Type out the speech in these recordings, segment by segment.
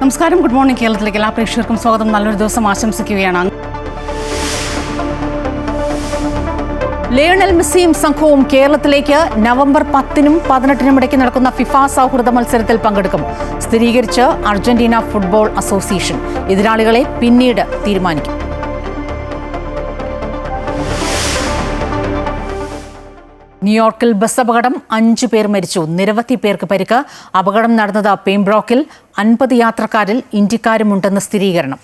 നമസ്കാരം. Good morning. കേരളത്തിലേക്ക് എല്ലാ പ്രേക്ഷകർക്കും സ്വാഗതം. നല്ലൊരു ദിവസം ആശംസിക്കുകയാണ്. ലയണൽ മെസ്സിയും സംഘവും കേരളത്തിലേക്ക് നവംബർ 10-നും 18-നും ഇടയ്ക്ക് നടക്കുന്ന ഫിഫ സൗഹൃദ മത്സരത്തിൽ പങ്കെടുക്കും. സ്ഥിരീകരിച്ച് അർജന്റീന ഫുട്ബോൾ അസോസിയേഷൻ. എതിരാളികളെ പിന്നീട് തീരുമാനിക്കും. ന്യൂയോർക്കിൽ ബസ് അപകടം, 5 പേർ മരിച്ചു, നിരവധി പേർക്ക് പരിക്ക്. അപകടം നടന്നത് പേംബ്രോക്കിൽ. 50 യാത്രക്കാരിൽ ഇന്ത്യക്കാരുമുണ്ടെന്ന് സ്ഥിരീകരണം.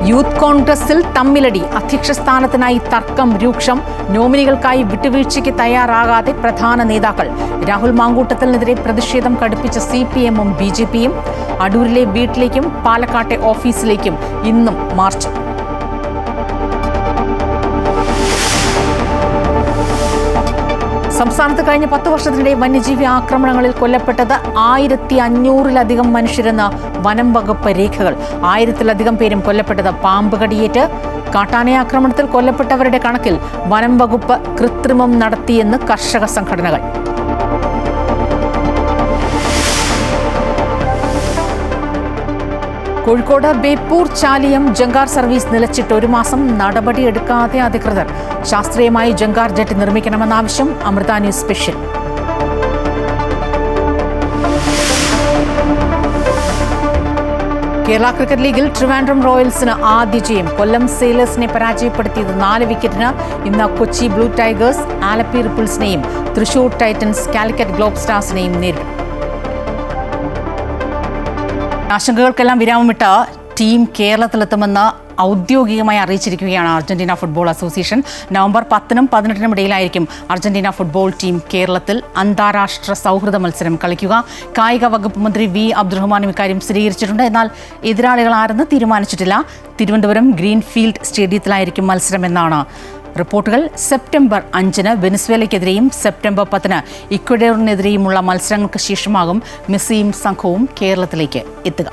യൂത്ത് കോൺഗ്രസിൽ തമ്മിലടി, അധ്യക്ഷ സ്ഥാനത്തിനായി തർക്കം രൂക്ഷം. നോമിനികൾക്കായി വിട്ടുവീഴ്ചയ്ക്ക് തയ്യാറാകാതെ പ്രധാന നേതാക്കൾ. രാഹുൽ മാങ്കൂട്ടത്തിനെതിരെ പ്രതിഷേധം കടുപ്പിച്ച CPM-ഉം BJP-യും. അടൂരിലെ വീട്ടിലേക്കും പാലക്കാട്ടെ ഓഫീസിലേക്കും ഇന്നും മാർച്ച്. സംസ്ഥാനത്ത് കഴിഞ്ഞ 10 വർഷത്തിനിടെ വന്യജീവി ആക്രമണങ്ങളിൽ കൊല്ലപ്പെട്ടത് 1500-ലധികം മനുഷ്യരെന്ന് വനം വകുപ്പ് രേഖകൾ. 1000-ലധികം പേരും കൊല്ലപ്പെട്ടത് പാമ്പ് കടിയേറ്റ്. കാട്ടാനയാക്രമണത്തിൽ കൊല്ലപ്പെട്ടവരുടെ കണക്കിൽ വനം വകുപ്പ് കൃത്രിമം നടത്തിയെന്ന് കർഷക സംഘടനകൾ. കോഴിക്കോട് ബേപ്പൂർ ചാലിയം ജങ്കാർ സർവീസ് നിലച്ചിട്ട് 1 മാസം. നടപടിയെടുക്കാതെ അധികൃതർ. ശാസ്ത്രീയമായി ജങ്കാർ ജെറ്റ് നിർമ്മിക്കണമെന്ന ആവശ്യം. Amrita news special. Kerala cricket ലീഗിൽ ട്രിവാൻഡ്രം റോയൽസിന് ആദ്യ ജയം. കൊല്ലം സെയിലേഴ്സിനെ പരാജയപ്പെടുത്തിയത് 4 വിക്കറ്റിന്. ഇന്ന് കൊച്ചി ബ്ലൂ ടൈഗേഴ്സ് ആലപ്പി റിപ്പിൾസിനെയും തൃശൂർ ടൈറ്റൻസ് കാലിക്കറ്റ് ഗ്ലോബ് സ്റ്റാർസിനെയും നേരിടും. ആശങ്കകൾക്കെല്ലാം വിരാമമിട്ട ടീം കേരളത്തിലെത്തുമെന്ന് ഔദ്യോഗികമായി അറിയിച്ചിരിക്കുകയാണ് അർജന്റീന ഫുട്ബോൾ അസോസിയേഷൻ. നവംബർ 10-നും 18-നും ഇടയിലായിരിക്കും അർജന്റീന ഫുട്ബോൾ ടീം കേരളത്തിൽ അന്താരാഷ്ട്ര സൗഹൃദ മത്സരം കളിക്കുക. കായിക വകുപ്പ് മന്ത്രി V. അബ്ദുറഹ്മാനും ഇക്കാര്യം സ്ഥിരീകരിച്ചിട്ടുണ്ട്. എന്നാൽ എതിരാളികൾ ആരെന്ന് തീരുമാനിച്ചിട്ടില്ല. തിരുവനന്തപുരം ഗ്രീൻഫീൽഡ് സ്റ്റേഡിയത്തിലായിരിക്കും മത്സരമെന്നാണ് റിപ്പോർട്ടുകൾ. സെപ്റ്റംബർ 5-ന് വെനസ്വേലയ്ക്കെതിരെയും സെപ്റ്റംബർ 10-ന് ഇക്വഡോറിനെതിരെയുമുള്ള മത്സരങ്ങൾക്ക് ശേഷമാകും മെസ്സിയും സംഘവും കേരളത്തിലേക്ക് എത്തുക.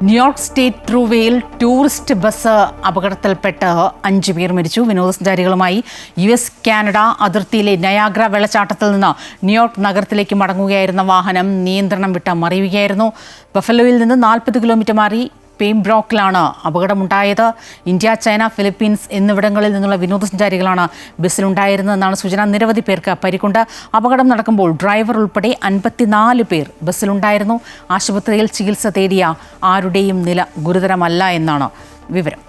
ന്യൂയോർക്ക് സ്റ്റേറ്റ് ത്രൂവേയിൽ ടൂറിസ്റ്റ് ബസ് അപകടത്തിൽപ്പെട്ട് 5 പേർ മരിച്ചു. വിനോദസഞ്ചാരികളുമായി US കാനഡ അതിർത്തിയിലെ നയാഗ്ര വെള്ളച്ചാട്ടത്തിൽ നിന്ന് ന്യൂയോർക്ക് നഗരത്തിലേക്ക് മടങ്ങുകയായിരുന്ന വാഹനം നിയന്ത്രണം വിട്ട് മറിയുകയായിരുന്നു. ബഫലോയിൽ നിന്ന് 40 കിലോമീറ്റർ മാറി പേംബ്രോക്കിലാണ് അപകടമുണ്ടായത്. ഇന്ത്യ, ചൈന, ഫിലിപ്പീൻസ് എന്നിവിടങ്ങളിൽ നിന്നുള്ള വിനോദസഞ്ചാരികളാണ് ബസ്സിലുണ്ടായിരുന്നതെന്നാണ് സൂചന. നിരവധി പേർക്ക് പരിക്കുണ്ട്. അപകടം നടക്കുമ്പോൾ ഡ്രൈവർ ഉൾപ്പെടെ 54 പേർ ബസ്സിലുണ്ടായിരുന്നു. ആശുപത്രിയിൽ ചികിത്സ തേടിയ ആരുടെയും നില ഗുരുതരമല്ല എന്നാണ് വിവരം.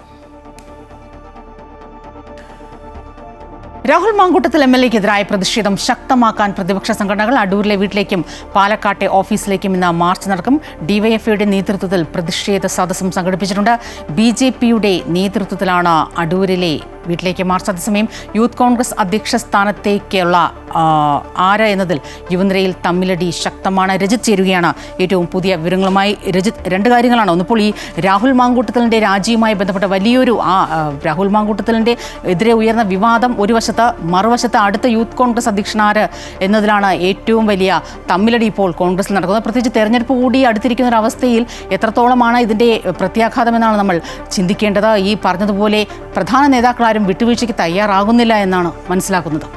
രാഹുൽ മാങ്കൂട്ടത്തിൽ MLA-ക്കെതിരായ പ്രതിഷേധം ശക്തമാക്കാൻ പ്രതിപക്ഷ സംഘടനകൾ. അടൂരിലെ വീട്ടിലേക്കും പാലക്കാട്ടെ ഓഫീസിലേക്കും ഇന്ന് മാർച്ച് നടക്കും. DYFIയുടെ നേതൃത്വത്തിൽ പ്രതിഷേധ സദസ്സും സംഘടിപ്പിച്ചിട്ടുണ്ട്. BJP-യുടെ നേതൃത്വത്തിലാണ് അടൂരിലെ വീട്ടിലേക്ക് മാർച്ച്. അതേസമയം യൂത്ത് കോൺഗ്രസ് അധ്യക്ഷ സ്ഥാനത്തേക്കുള്ള ആര് എന്നതിൽ യുവനിരയിൽ തമ്മിലടി ശക്തമാണ്. രജിത് ചേരുകയാണ് ഏറ്റവും പുതിയ വിവരങ്ങളുമായി. രജിത്, 2 കാര്യങ്ങളാണ്. ഒന്നിപ്പോൾ ഈ രാഹുൽ മാങ്കൂട്ടത്തിലിൻ്റെ രാജിയുമായി ബന്ധപ്പെട്ട വലിയൊരു രാഹുൽ മാങ്കൂട്ടത്തിലിൻ്റെ എതിരെ ഉയർന്ന വിവാദം ഒരു വശത്ത്, മറുവശത്ത് അടുത്ത യൂത്ത് കോൺഗ്രസ് അധ്യക്ഷനാര് എന്നതിലാണ് ഏറ്റവും വലിയ തമ്മിലടി ഇപ്പോൾ കോൺഗ്രസിൽ നടക്കുന്നത്. പ്രത്യേകിച്ച് തെരഞ്ഞെടുപ്പ് കൂടി അടുത്തിരിക്കുന്ന ഒരു അവസ്ഥയിൽ എത്രത്തോളമാണ് ഇതിൻ്റെ പ്രത്യാഘാതമെന്നാണ് നമ്മൾ ചിന്തിക്കേണ്ടത്. ഈ പറഞ്ഞതുപോലെ പ്രധാന നേതാക്കളാരും വിട്ടുവീഴ്ചയ്ക്ക് തയ്യാറാകുന്നില്ല എന്നാണ് മനസ്സിലാക്കുന്നത്.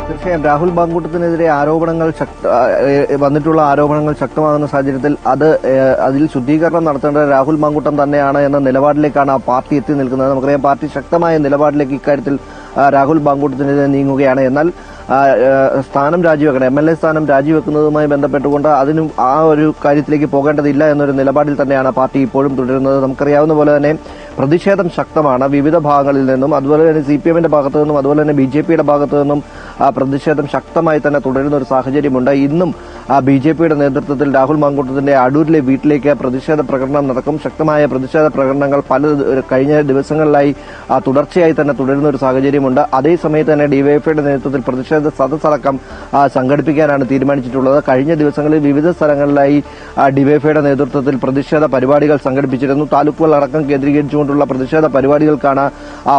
തീർച്ചയായും രാഹുൽ മാങ്കൂട്ടത്തിനെതിരെ വന്നിട്ടുള്ള ആരോപണങ്ങൾ ശക്തമാകുന്ന സാഹചര്യത്തിൽ അതിൽ ശുദ്ധീകരണം നടത്തേണ്ടത് രാഹുൽ മാങ്കൂട്ടം തന്നെയാണ് എന്ന നിലപാടിലേക്കാണ് ആ പാർട്ടി എത്തി നിൽക്കുന്നത്. നമുക്കറിയാം, പാർട്ടി ശക്തമായ നിലപാടിലേക്ക് ഇക്കാര്യത്തിൽ രാഹുൽ മാങ്കൂട്ടത്തിനെതിരെ നീങ്ങുകയാണ്. എന്നാൽ സ്ഥാനം രാജിവെക്കണം, MLA സ്ഥാനം രാജിവെക്കുന്നതുമായി ബന്ധപ്പെട്ടുകൊണ്ട് അതിനും ആ ഒരു കാര്യത്തിലേക്ക് പോകേണ്ടതില്ല എന്നൊരു നിലപാടിൽ തന്നെയാണ് പാർട്ടി ഇപ്പോഴും തുടരുന്നത്. നമുക്കറിയാവുന്ന പോലെ തന്നെ പ്രതിഷേധം ശക്തമാണ് വിവിധ ഭാഗങ്ങളിൽ നിന്നും. അതുപോലെ തന്നെ CPM-ന്റെ ഭാഗത്തു നിന്നും അതുപോലെ തന്നെ BJP-യുടെ ഭാഗത്തു നിന്നും പ്രതിഷേധം ശക്തമായി തന്നെ തുടരുന്ന ഒരു സാഹചര്യമുണ്ട്. ഇന്നും BJP-യുടെ നേതൃത്വത്തിൽ രാഹുൽ മാങ്കൂട്ടത്തിന്റെ അടൂരിലെ വീട്ടിലേക്ക് പ്രതിഷേധ പ്രകടനം നടക്കും. ശക്തമായ പ്രതിഷേധ പ്രകടനങ്ങൾ കഴിഞ്ഞ ദിവസങ്ങളിലായി തുടർച്ചയായി തന്നെ തുടരുന്ന ഒരു സാഹചര്യമുണ്ട്. അതേസമയത്ത് തന്നെ DYFIയുടെ നേതൃത്വത്തിൽ പ്രതിഷേധ സദസ്സടക്കം സംഘടിപ്പിക്കാനാണ് തീരുമാനിച്ചിട്ടുള്ളത്. കഴിഞ്ഞ ദിവസങ്ങളിൽ വിവിധ സ്ഥലങ്ങളിലായി DYFIയുടെ നേതൃത്വത്തിൽ പ്രതിഷേധ പരിപാടികൾ സംഘടിപ്പിച്ചിരുന്നു. താലൂക്കുകളടക്കം കേന്ദ്രീകരിച്ചുകൊണ്ടുള്ള പ്രതിഷേധ പരിപാടികൾക്കാണ്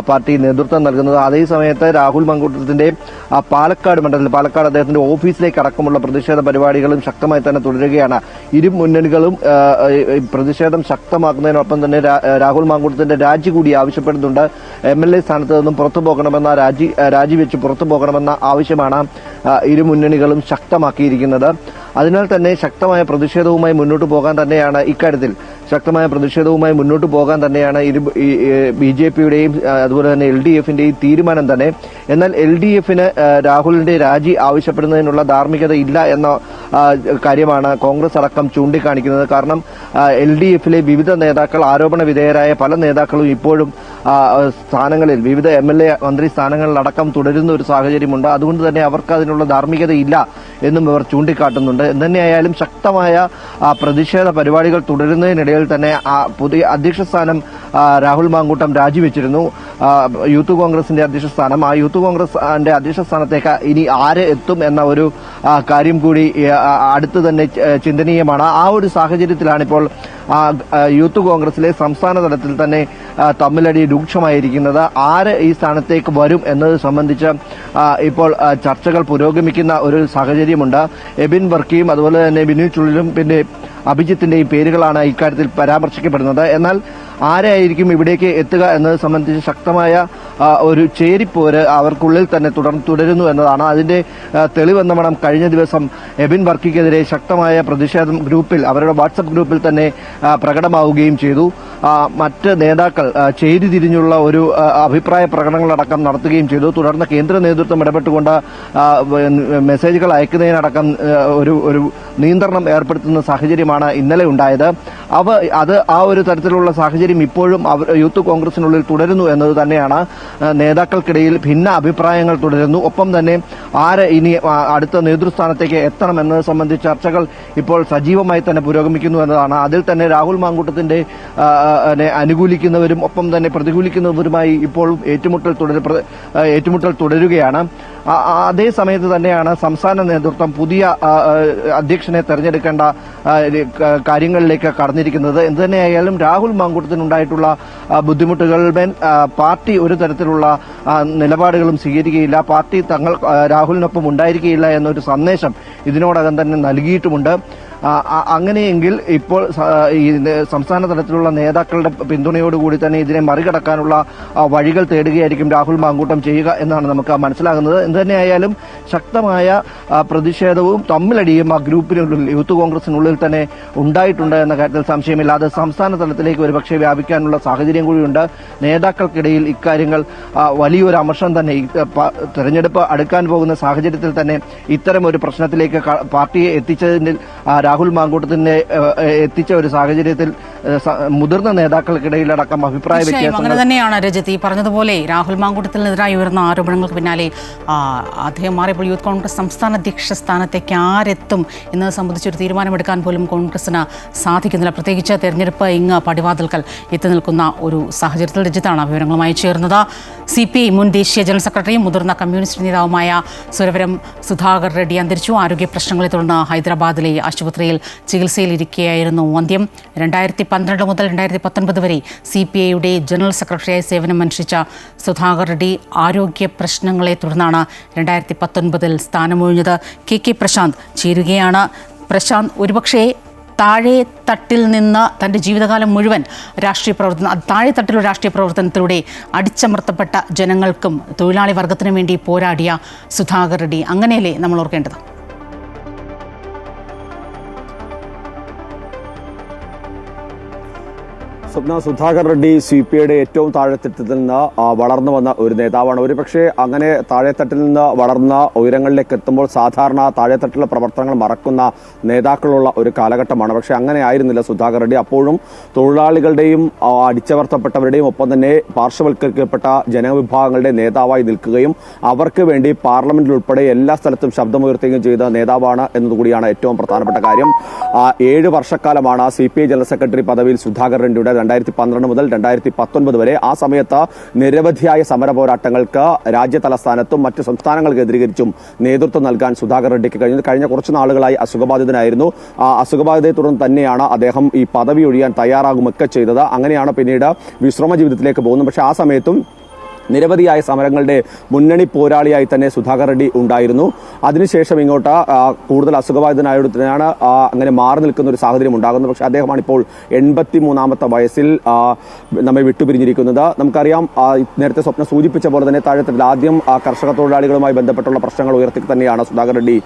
പാർട്ടി നേതൃത്വം നൽകുന്നത്. അതേസമയത്ത് രാഹുൽ മാങ്കൂട്ടത്തിന്റെ പാലക്കാട് മണ്ഡലത്തിൽ പാലക്കാട് അദ്ദേഹത്തിന്റെ ഓഫീസിലേക്ക് അടക്കമുള്ള പ്രതിഷേധ പരിപാടികളും ശക്തമായി തന്നെ തുടരുകയാണ്. ഇരു മുന്നണികളും പ്രതിഷേധം ശക്തമാക്കുന്നതിനൊപ്പം തന്നെ രാഹുൽ മാങ്കൂട്ടത്തിന്റെ രാജി കൂടി ആവശ്യപ്പെടുന്നുണ്ട്. MLA സ്ഥാനത്ത് നിന്നും പുറത്തു പോകണമെന്ന രാജിവെച്ച് പുറത്തു പോകണമെന്ന ആവശ്യമാണ് ഇരു മുന്നണികളും ശക്തമാക്കിയിരിക്കുന്നത്. അതിനാൽ തന്നെ ശക്തമായ പ്രതിഷേധവുമായി മുന്നോട്ട് പോകാൻ തന്നെയാണ് BJPയുടെയും അതുപോലെ തന്നെ LDFന്റെയും തീരുമാനം തന്നെ. എന്നാൽ LDFന് രാഹുലിന്റെ രാജി ആവശ്യപ്പെടുന്നതിനുള്ള ധാർമ്മികത ഇല്ല എന്ന കാര്യമാണ് കോൺഗ്രസ് അടക്കം ചൂണ്ടിക്കാണിക്കുന്നത്. കാരണം LDFിലെ വിവിധ നേതാക്കൾ, ആരോപണ വിധേയരായ പല നേതാക്കളും ഇപ്പോഴും സ്ഥാനങ്ങളിൽ, വിവിധ MLA മന്ത്രി സ്ഥാനങ്ങളിലടക്കം തുടരുന്ന ഒരു സാഹചര്യമുണ്ട്. അതുകൊണ്ട് തന്നെ അവർക്ക് അതിനുള്ള ധാർമ്മികത ഇല്ല എന്നും ഇവർ ചൂണ്ടിക്കാട്ടുന്നുണ്ട്. എന്തുതന്നെയായാലും ശക്തമായ പ്രതിഷേധ പരിപാടികൾ തുടരുന്നതിനിടയിൽ തന്നെ പുതിയ അധ്യക്ഷ സ്ഥാനം രാഹുൽ മാങ്കൂട്ടം രാജിവെച്ചിരുന്നു. യൂത്ത് കോൺഗ്രസിന്റെ അധ്യക്ഷ സ്ഥാനം. ആ യൂത്ത് കോൺഗ്രസിന്റെ അധ്യക്ഷ സ്ഥാനത്തേക്ക് ഇനി ആര് എത്തും എന്ന ഒരു കാര്യം കൂടി അടുത്ത് തന്നെ ചിന്തനീയമാണ്. ആ ഒരു സാഹചര്യത്തിലാണിപ്പോൾ യൂത്ത് കോൺഗ്രസിലെ സംസ്ഥാന തലത്തിൽ തന്നെ തമ്മിലടി രൂക്ഷമായിരിക്കുന്നത്. ആര് ഈ സ്ഥാനത്തേക്ക് വരും എന്നത് സംബന്ധിച്ച് ഇപ്പോൾ ചർച്ചകൾ പുരോഗമിക്കുന്ന ഒരു സാഹചര്യമുണ്ട്. എബിൻ വർക്കിയും അതുപോലെ തന്നെ ബിനു ചുള്ളിലും പിന്നെ അഭിജിത്തിന്റെയും പേരുകളാണ് ഇക്കാര്യത്തിൽ പരാമർശിക്കപ്പെടുന്നത്. എന്നാൽ ആരായിരിക്കും ഇവിടേക്ക് എത്തുക എന്നത് സംബന്ധിച്ച് ശക്തമായ ഒരു ചേരിപ്പോര് അവർക്കുള്ളിൽ തന്നെ തുടരുന്നു എന്നതാണ്. അതിന്റെ തെളിവെന്ന മണം കഴിഞ്ഞ ദിവസം എബിൻ വർക്കിക്കെതിരെ ശക്തമായ പ്രതിഷേധം അവരുടെ വാട്സപ്പ് ഗ്രൂപ്പിൽ തന്നെ പ്രകടമാവുകയും ചെയ്തു. മറ്റ് നേതാക്കൾ ചേരിതിരിഞ്ഞുള്ള ഒരു അഭിപ്രായ പ്രകടനങ്ങളടക്കം നടത്തുകയും ചെയ്തു. തുടർന്ന് കേന്ദ്ര നേതൃത്വം ഇടപെട്ടുകൊണ്ട് മെസ്സേജുകൾ അയക്കുന്നതിനടക്കം ഒരു നിയന്ത്രണം ഏർപ്പെടുത്തുന്ന സാഹചര്യമാണ് ഇന്നലെ ഉണ്ടായത്. ആ ഒരു തരത്തിലുള്ള സാഹചര്യം ഇപ്പോഴും യൂത്ത് കോൺഗ്രസിനുള്ളിൽ തുടരുന്നു എന്നത് തന്നെയാണ്. നേതാക്കൾക്കിടയിൽ ഭിന്ന അഭിപ്രായങ്ങൾ തുടരുന്നു. ഒപ്പം തന്നെ ആര് ഇനി അടുത്ത നേതൃസ്ഥാനത്തേക്ക് എത്തണം എന്നത് സംബന്ധിച്ച ചർച്ചകൾ ഇപ്പോൾ സജീവമായി തന്നെ പുരോഗമിക്കുന്നു എന്നതാണ്. അതിൽ തന്നെ രാഹുൽ മാങ്കൂട്ടത്തിന്റെ അനുകൂലിക്കുന്നവരും ഒപ്പം തന്നെ പ്രതികൂലിക്കുന്നവരുമായി ഇപ്പോഴും ഏറ്റുമുട്ടൽ തുടരുകയാണ്. അതേ സമയത്ത് തന്നെയാണ് സംസ്ഥാന നേതൃത്വം പുതിയ അധ്യക്ഷനെ തെരഞ്ഞെടുക്കേണ്ട കാര്യങ്ങളിലേക്ക് കടന്നിരിക്കുന്നത്. എന്തുതന്നെയായാലും രാഹുൽ മാങ്കൂട്ടത്തിനുണ്ടായിട്ടുള്ള ബുദ്ധിമുട്ടുകളിൽ പാർട്ടി ഒരു തരത്തിലുള്ള നിലപാടുകളും സ്വീകരിക്കുകയില്ല. പാർട്ടി രാഹുലിനൊപ്പം ഉണ്ടായിരിക്കുകയില്ല എന്നൊരു സന്ദേശം ഇതിനോടകം തന്നെ നൽകിയിട്ടുമുണ്ട്. അങ്ങനെയെങ്കിൽ ഇപ്പോൾ ഈ സംസ്ഥാന തലത്തിലുള്ള നേതാക്കളുടെ പിന്തുണയോടുകൂടി തന്നെ ഇതിനെ മറികടക്കാനുള്ള വഴികൾ തേടുകയായിരിക്കും രാഹുൽ മാങ്കൂട്ടം ചെയ്യുക എന്നാണ് നമുക്ക് മനസ്സിലാകുന്നത്. എന്തുതന്നെയായാലും ശക്തമായ പ്രതിഷേധവും തമ്മിലടിയും ആ ഗ്രൂപ്പിനുള്ളിൽ, യൂത്ത് കോൺഗ്രസിനുള്ളിൽ തന്നെ ഉണ്ടായിട്ടുണ്ട് എന്ന കാര്യത്തിൽ സംശയമില്ല. അത് സംസ്ഥാന തലത്തിലേക്ക് ഒരുപക്ഷെ വ്യാപിക്കാനുള്ള സാഹചര്യം കൂടിയുണ്ട്. നേതാക്കൾക്കിടയിൽ ഇക്കാര്യങ്ങൾ വലിയൊരു അമർഷം തന്നെ, തെരഞ്ഞെടുപ്പ് അടുക്കാൻ പോകുന്ന സാഹചര്യത്തിൽ തന്നെ ഇത്തരം ഒരു പ്രശ്നത്തിലേക്ക് പാർട്ടിയെ എത്തിച്ചതിൽ രാഹുൽ മാങ്കൂട്ടത്തിനെ എത്തിച്ച ഒരു സാഹചര്യത്തിൽ മുതിർന്ന നേതാക്കൾക്കിടയിലടക്കം അഭിപ്രായ വ്യത്യാസം. അങ്ങനെ തന്നെയാണ് രജത്ത് ഈ പറഞ്ഞതുപോലെ. രാഹുൽ മാങ്കൂട്ടത്തിനെതിരായി ഉയർന്ന ആരോപണങ്ങൾക്ക് പിന്നാലെ അദ്ദേഹം മാറിയപ്പോൾ യൂത്ത് കോൺഗ്രസ് സംസ്ഥാന അധ്യക്ഷ സ്ഥാനത്തേക്ക് ആരെത്തും എന്നത് സംബന്ധിച്ചൊരു തീരുമാനമെടുക്കാൻ പോലും കോൺഗ്രസിന് സാധിക്കുന്നില്ല. പ്രത്യേകിച്ച് തെരഞ്ഞെടുപ്പ് ഇങ്ങ് പടിവാതിൽക്കൽ എത്തി നിൽക്കുന്ന ഒരു സാഹചര്യത്തിൽ രജത്താണ് വിവരങ്ങളുമായി ചേർന്നത്. CPI മുൻ ദേശീയ ജനറൽ സെക്രട്ടറിയും മുതിർന്ന കമ്മ്യൂണിസ്റ്റ് നേതാവുമായ സുരവരം സുധാകർ റെഡ്ഡി അന്തരിച്ചു. ആരോഗ്യ പ്രശ്നങ്ങളെ തുടർന്ന് ഹൈദരാബാദിലെ ആശുപത്രിയിൽ ചികിത്സയിലിരിക്കുകയായിരുന്നു അന്ത്യം. 2012 മുതൽ 2019 വരെ CPIയുടെ ജനറൽ സെക്രട്ടറിയായി സേവനമനുഷ്ഠിച്ച സുധാകർ റെഡ്ഡി ആരോഗ്യ പ്രശ്നങ്ങളെ തുടർന്നാണ് 2019 സ്ഥാനമൊഴിഞ്ഞത്. KK പ്രശാന്ത് ചേരുകയാണ്. പ്രശാന്ത്, ഒരുപക്ഷേ താഴെ തട്ടിൽ നിന്ന് തൻ്റെ ജീവിതകാലം മുഴുവൻ താഴെ തട്ടിലുള്ള രാഷ്ട്രീയ പ്രവർത്തനത്തിലൂടെ അടിച്ചമർത്തപ്പെട്ട ജനങ്ങൾക്കും തൊഴിലാളി വർഗത്തിനും വേണ്ടി പോരാടിയ സുധാകർ റെഡ്ഡി, അങ്ങനെയല്ലേ നമ്മൾ ഓർക്കേണ്ടത്? സ്വപ്ന, സുധാകർ റെഡ്ഡി CPIയുടെ ഏറ്റവും താഴെത്തട്ടിൽ നിന്ന് വളർന്നു വന്ന ഒരു നേതാവാണ്. ഒരുപക്ഷെ അങ്ങനെ താഴെത്തട്ടിൽ നിന്ന് വളർന്ന ഉയരങ്ങളിലേക്ക് എത്തുമ്പോൾ സാധാരണ താഴെത്തട്ടിലെ പ്രവർത്തനങ്ങൾ മറക്കുന്ന നേതാക്കളുള്ള ഒരു കാലഘട്ടമാണ്. പക്ഷേ അങ്ങനെ ആയിരുന്നില്ല സുധാകർ റെഡ്ഡി. അപ്പോഴും തൊഴിലാളികളുടെയും അടിച്ചമർത്തപ്പെട്ടവരുടെയും ഒപ്പം തന്നെ പാർശ്വവൽക്കരിക്കപ്പെട്ട ജനവിഭാഗങ്ങളുടെ നേതാവായി നിൽക്കുകയും അവർക്ക് വേണ്ടി പാർലമെന്റിൽ ഉൾപ്പെടെ എല്ലാ സ്ഥലത്തും ശബ്ദമുയർത്തുകയും ചെയ്ത നേതാവാണ് എന്നതുകൂടിയാണ് ഏറ്റവും പ്രധാനപ്പെട്ട കാര്യം. 7 വർഷക്കാലമാണ് CPI ജനറൽ സെക്രട്ടറി പദവിയിൽ സുധാകർ റെഡ്ഡിയുടെ 2012 മുതൽ 2019 വരെ. ആ സമയത്ത് നിരവധിയായ സമര പോരാട്ടങ്ങൾക്ക് രാജ്യതലസ്ഥാനത്തും മറ്റ് സംസ്ഥാനങ്ങൾ കേന്ദ്രീകരിച്ചും നേതൃത്വം നൽകാൻ സുധാകർ റെഡ്ഡിക്ക് കഴിഞ്ഞ കുറച്ച് നാളുകളായി അസുഖബാധിതനായിരുന്നു. ആ അസുഖബാധിതയെ തുടർന്ന് തന്നെയാണ് അദ്ദേഹം ഈ പദവി ഒഴിയാൻ തയ്യാറാകുമൊക്കെ ചെയ്തത്. അങ്ങനെയാണ് പിന്നീട് വിശ്രമ ജീവിതത്തിലേക്ക് പോകുന്നത്. പക്ഷേ ആ സമയത്തും നിരവധിയായ സമരങ്ങളുടെ മുന്നണി പോരാളിയായി തന്നെ സുധാകർ റെഡ്ഡി ഉണ്ടായിരുന്നു. അതിനുശേഷം ഇങ്ങോട്ട് കൂടുതൽ അസുഖബാധിതനായതിനാണ് അങ്ങനെ മാറി നിൽക്കുന്ന ഒരു സാഹചര്യം ഉണ്ടാകുന്നത്. പക്ഷേ അദ്ദേഹമാണ് ഇപ്പോൾ 83-ാമത്തെ വയസ്സിൽ നമ്മെ വിട്ടുപിരിഞ്ഞിരിക്കുന്നത്. നമുക്കറിയാം, നേരത്തെ സ്വപ്നം സൂചിപ്പിച്ച പോലെ തന്നെ താഴെത്തട്ടിൽ ആദ്യം കർഷക തൊഴിലാളികളുമായി ബന്ധപ്പെട്ടുള്ള പ്രശ്നങ്ങൾ ഉയർത്തി തന്നെയാണ് സുധാകർ റെഡ്ഡി